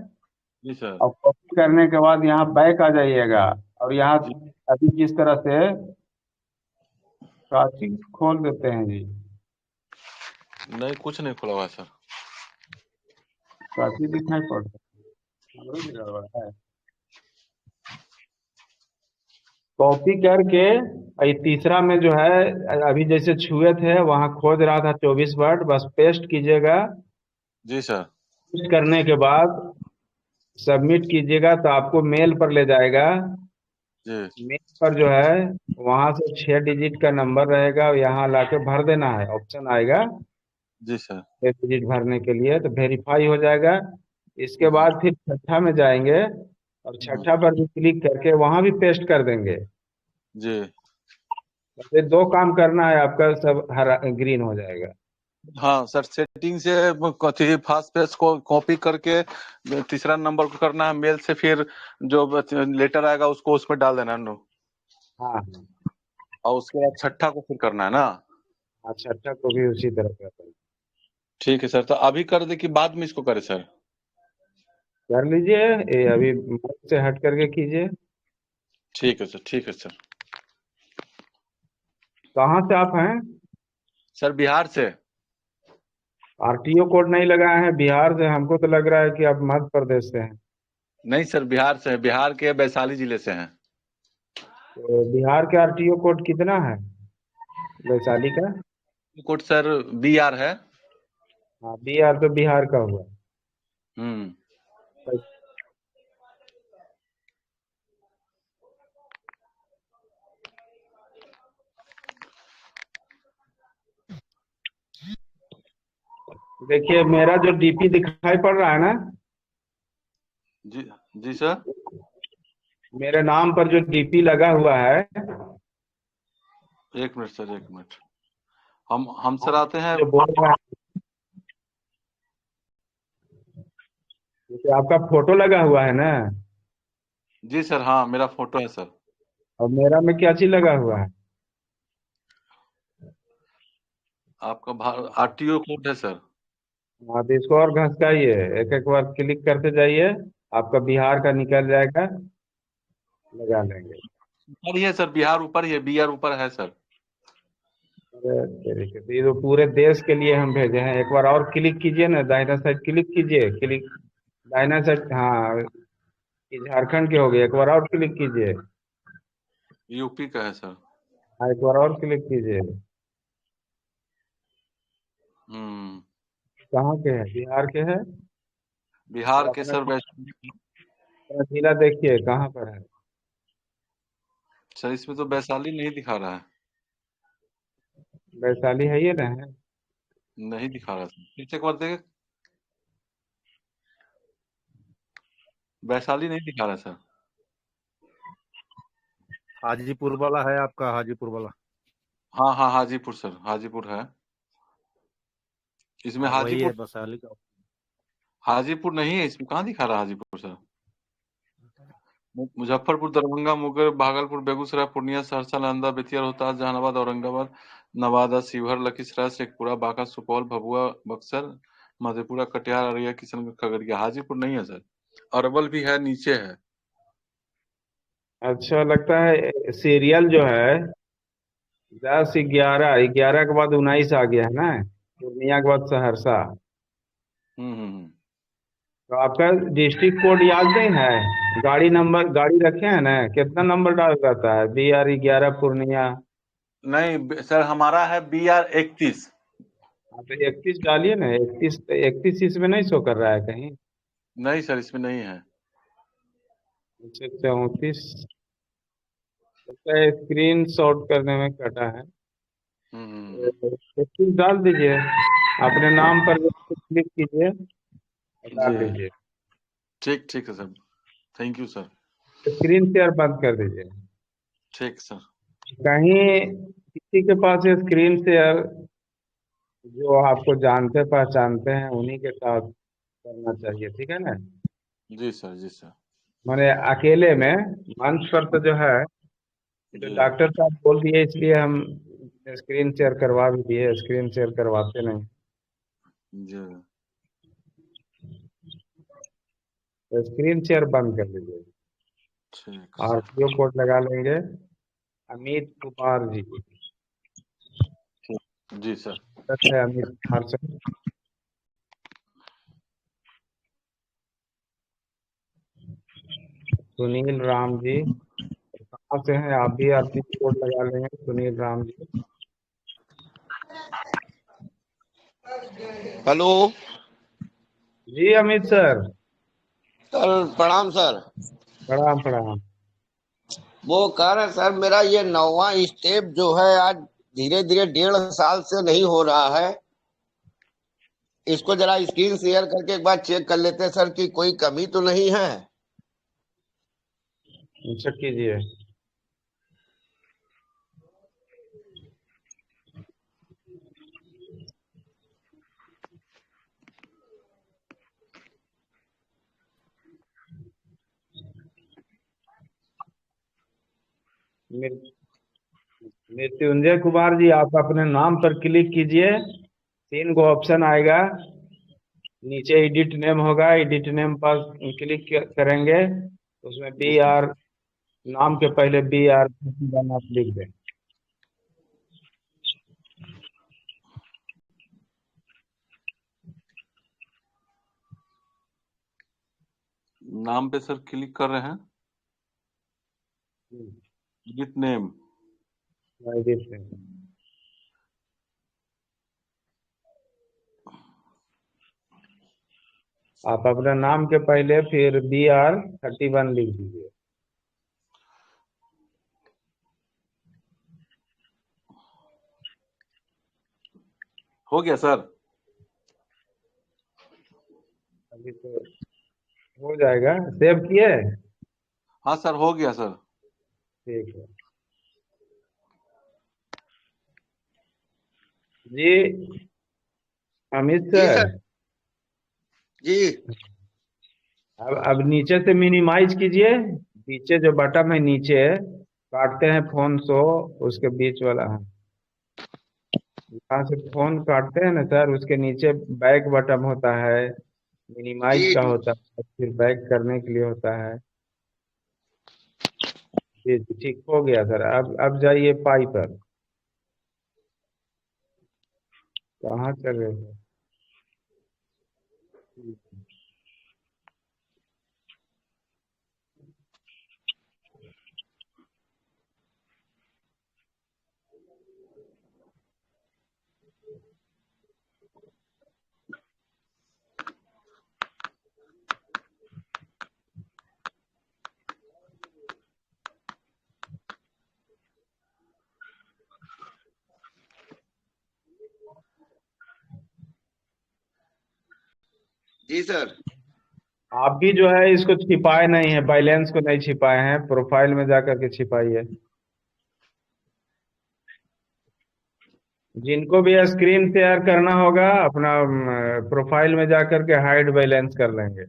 जी सर। और कॉपी करने के बाद यहाँ बैक आ जाइएगा, और यहाँ जी। अभी जिस तरह से काफी खोल देते हैं जी, नहीं, कुछ नहीं खुला हुआ सर। काफी दिखाई पड़ता है, हमरो भी गड़बड़ है। कॉपी करके ये तीसरा में जो है, अभी जैसे छुए थे वहां खोज रहा था 24 वर्ड, बस पेस्ट कीजिएगा। जी सर। पेस्ट करने के बाद सबमिट कीजिएगा, तो आपको मेल पर ले जाएगा। जी मेल पर जो है वहां से 6 डिजिट का नंबर रहेगा, यहाँ लाके भर देना है, ऑप्शन आएगा जी सर। 6 डिजिट भरने के लिए, तो वेरीफाई हो जाएगा। इसके हम्म, बाद फिर छठा में जाएंगे, और हम्म, छठा पर भी क्लिक करके वहां भी पेस्ट कर देंगे। जी। बस ये 2 काम करना है, आपका सब हरा ग्रीन हो जाएगा। हाँ सर, सेटिंग से कथी फास्ट पेज को कॉपी करके तीसरा नंबर को करना है मेल से, फिर जो लेटर आएगा उसको उसमें डाल देना है नो। हाँ और उसके बाद छठा को फिर करना है ना। अच्छा अच्छा, को भी उसी तरह का ठीक है सर, तो अभी कर दे कि बाद में इसको करे सर? कर लीजिए। ये अभी माइक से हट करके कीजिए। ठीक है सर, ठीक है सर। कहाँ से आप हैं? सर बिहार से। आरटीओ कोड नहीं लगाए हैं बिहार से? हमको तो लग रहा है कि आप मध्य प्रदेश से हैं। नहीं सर, बिहार से है, बिहार के वैशाली जिले से हैं। तो बिहार के आरटीओ कोड कितना है वैशाली का? कोड सर BR है। हाँ, बिहार तो बिहार का हुआ। हम्म। देखिए, मेरा जो डीपी दिखाई पड़ रहा है ना, जी। जी सर। मेरे नाम पर जो डीपी लगा हुआ है, एक मिनट सर, एक मिनट। हम सर आते हैं। जो बोल रहा है, जैसे आपका फोटो लगा हुआ है ना, जी सर, हाँ मेरा फोटो है सर। और मेरा में क्या चीज लगा हुआ है? आपका RTO कोड है सर। हाँ, तो इसको और घसकाइए, एक एक बार क्लिक करते जाइए, आपका बिहार का निकल जाएगा, लगा लेंगे। ऊपर ही है सर, बिहार ऊपर ही है, BR ऊपर है सर। अरे तेरे के, तो ये तो पूरे देश के लिए हम भेजे हैं। एक बार और क्लिक कीजिए ना, दाहिना साइड क्लिक कीजिए, क्लिक दाहिना साइड, हाँ, ये झारखंड के हो गए। एक बार और क्लिक कीजिए। UP का है सर। हाँ, एक बार और क्लिक कीजिए। हम्म। कहाँ के हैं? बिहार के हैं? बिहार तो के अपना सर अपना जिला देखिए कहाँ पर है। सर इसमें तो वैशाली नहीं दिखा रहा है। वैशाली है ये ना है? नहीं दिखा रहा सर, फिर से एक बार देखे। वैशाली नहीं दिखा रहा सर। हाजीपुर वाला है आपका, हाजीपुर वाला? हाँ हाँ, हाजीपुर सर, हाजीपुर है। इसमें हाँ वही है हाजीपुर। वैशाली का। हाजीपुर नहीं है इसमें, कहाँ दिखा रहा है हाजीपुर सर? मुजफ्फरपुर, दरभंगा, मुंगेर, भागलपुर, बेगूसराय, पूर्णिया, सहरसा, नालंदा, बेतिया, रोहतास, जहानाबाद, औरंगाबाद, नवादा, शिवहर, लखीसराय, शेखपुरा, बांका, सुपौल, भभुआ, बक्सर, मधेपुरा, कटिहार, अररिया, किशनगंज, खगड़िया। हाजीपुर नहीं है सर। अरवल भी है, नीचे है। अच्छा, लगता है सीरियल जो है 10, 11, 11 के बाद 19 आ गया है ना, पूर्णिया के बाद सहरसा। हम्म। तो आपका डिस्ट्रिक्ट कोड याद नहीं है? गाड़ी नंबर, गाड़ी रखे हैं ना, कितना नंबर डाल जाता है? BR 11 पूर्णिया। नहीं सर, हमारा है BR 31। हाँ, तो 31 डालिए ना, 31, 31 इसमें नहीं शो कर रहा है कहीं? नहीं सर, इसमें नहीं है। अच्छा, 34। स्क्रीन शॉट करने में कटा है। हम्म। 31 डाल दीजिए, अपने नाम पर क्लिक कीजिए, जी। डाल लीजिए। ठीक ठीक है sir. Thank you sir. Screen share बंद कर दीजिए। ठीक सर। कहीं किसी के पास ये स्क्रीन शेयर जो आपको जानते पहचानते हैं उन्हीं के साथ करना चाहिए, ठीक है ना? जी सर, जी सर। मैंने अकेले में, मंच पर तो जो है, तो जी डॉक्टर साहब बोल दिए इसलिए हम स्क्रीन शेयर करवा भी दिए, स्क्रीन शेयर करवाते नहीं। जी। तो स्क्रीन शेयर बंद कर दीजिए। ठीक और सर। जो कोड लगा लेंगे, अमित कुमार जी। जी सर। है अमित कुमार से। सुनील राम जी, कहाँ से हैं आप भी? आप भी कोड लगा लेंगे, सुनील राम जी। हेलो जी अमित सर। सर, प्रणाम सर। प्रणाम प्रणाम। वो कह रहे सर, मेरा ये 9वां स्टेप जो है आज धीरे धीरे 1.5 साल से नहीं हो रहा है। इसको जरा स्क्रीन शेयर करके एक बार चेक कर लेते हैं सर कि कोई कमी तो नहीं है। चेक कीजिए। मृत्युंजय कुमार जी, आप अपने नाम पर क्लिक कीजिए, 3 गो ऑप्शन आएगा, नीचे एडिट नेम होगा, एडिट नेम पर क्लिक करेंगे, उसमें बी आर, नाम के पहले बी आर आप लिख दें। नाम पे सर क्लिक कर रहे हैं, एडिट नेम। एडिट नेम आप अपना नाम के पहले फिर BR31 लिख दीजिए। हो गया सर? अभी तो हो जाएगा, सेव किए? हाँ सर, हो गया सर। ठीक है जी। Amit ji sir, sir. जी अब नीचे से मिनिमाइज कीजिए, नीचे जो बटन है नीचे काटते हैं फोन शो, उसके बीच वाला है, जहाँ से फोन काटते हैं ना सर, उसके नीचे बैक बटन होता है, मिनिमाइज जी का जी होता है, फिर बैक करने के लिए होता है। जी जी, ठीक हो गया सर। अब जाइए पाई पर। कहाँ चल रहे थे? जी सर। आप भी जो है इसको छिपाए नहीं है, बैलेंस को नहीं छिपाए हैं, प्रोफाइल में जाकर के छिपाइए। जिनको भी स्क्रीन शेयर करना होगा अपना प्रोफाइल में जाकर के हाइड बैलेंस कर लेंगे।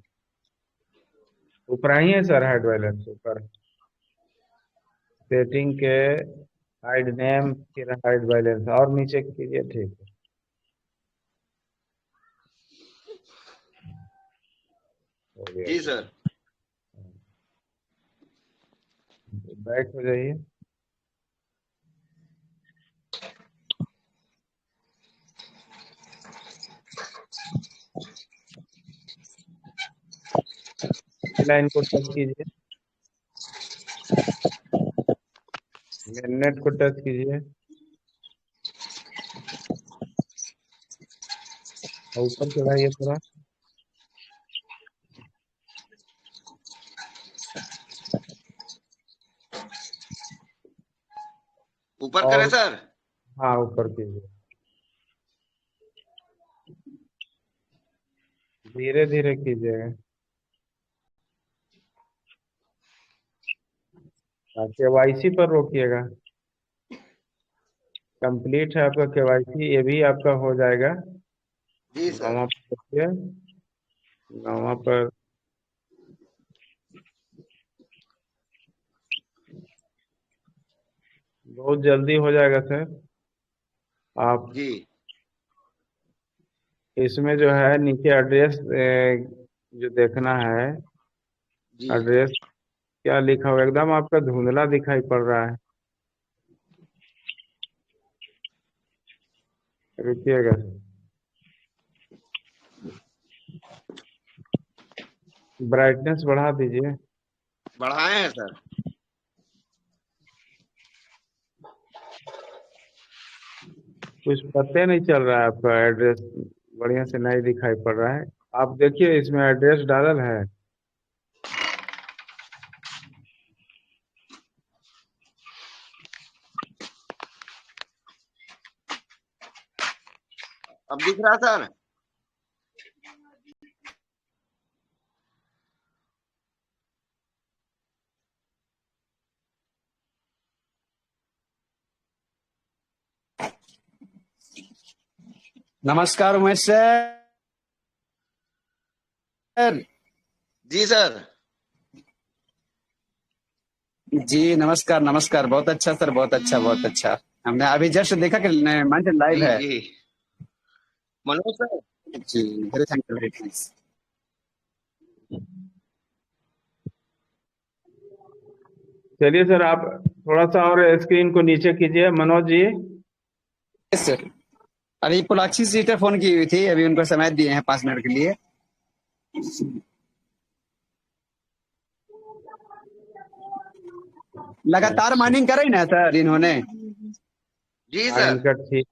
ऊपर ही है सर, हाइड बैलेंस ऊपर, सेटिंग के हाइड नेम, फिर हाइड बैलेंस, और नीचे कीजिए। ठीक है, हो गया जी सर। सर। बैक हो जाइए। लाइन को टच कीजिए, नेट को टच कीजिए, और ऊपर चढ़ाइए थोड़ा। ऊपर करें और सर? हाँ, ऊपर कीजिए, धीरे धीरे कीजिएगा, KYC पर रोकिएगा। कंप्लीट है आपका KYC, ये भी आपका हो जाएगा। जी सर। नौवा पर रोकिए, नौवा पर बहुत जल्दी हो जाएगा सर। आप जी इसमें जो है नीचे एड्रेस जो देखना है, जी एड्रेस क्या लिखा हुआ, एकदम आपका धुंधला दिखाई पड़ रहा है, रुकिएगा सर, ब्राइटनेस बढ़ा दीजिए। बढ़ाए हैं सर। कुछ पता नहीं चल रहा है, आपका एड्रेस बढ़िया से नहीं दिखाई पड़ रहा है। आप देखिए इसमें एड्रेस डालल है। अब दिख रहा सर? नमस्कार उमेश सर। जी सर। जी नमस्कार नमस्कार। बहुत अच्छा सर, बहुत अच्छा बहुत अच्छा। हमने अभी जस्ट देखा कि मंच लाइव जी है। जी मनोज सर। जी very thank you, very thanks. चलिए सर, आप थोड़ा सा और स्क्रीन को नीचे कीजिए मनोज जी। Yes sir. अरे पुलाक्षी सीटर फोन की हुई थी, अभी उनको समय दिए हैं 5 मिनट के लिए। लगातार अच्छा, माइनिंग करे ना सर इन्होंने। जी हाँ सर। इनका ठीक।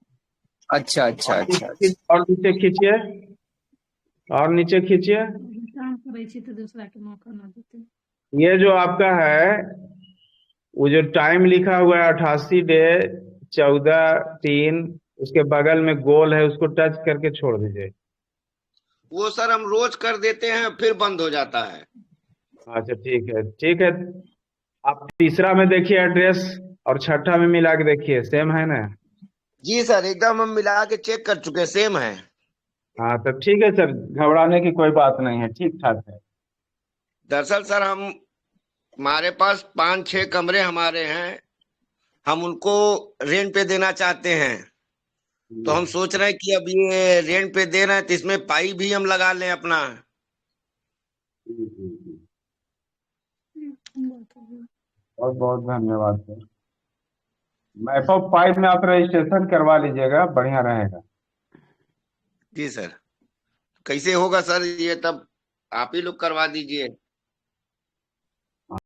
अच्छा अच्छा और अच्छा नीचे अच्छा। और नीचे खींचिए, और नीचे खींचिए। ये जो आपका है, वो जो टाइम लिखा हुआ है 88 डे 14/3, उसके बगल में गोल है, उसको टच करके छोड़ दीजिए। वो सर हम रोज कर देते हैं फिर बंद हो जाता है। अच्छा ठीक है ठीक है। आप तीसरा में देखिए एड्रेस, और छठा में मिला के देखिए, सेम है ना? जी सर एकदम हम मिला के चेक कर चुके, सेम है। हाँ तब ठीक है सर, घबराने की कोई बात नहीं है, ठीक ठाक है। दरअसल सर हम हमारे पास 5-6 कमरे हमारे हैं, हम उनको रेंट पे देना चाहते हैं। तो हम सोच रहे हैं कि अब ये रेंट पे दे रहे हैं तो इसमें पाई भी हम लगा लें अपना। बहुत बहुत धन्यवाद सर। मैप ऑफ पाइप में आप रजिस्ट्रेशन करवा लीजिएगा, बढ़िया रहेगा। जी सर। कैसे होगा सर ये, तब आप ही लोग करवा दीजिए।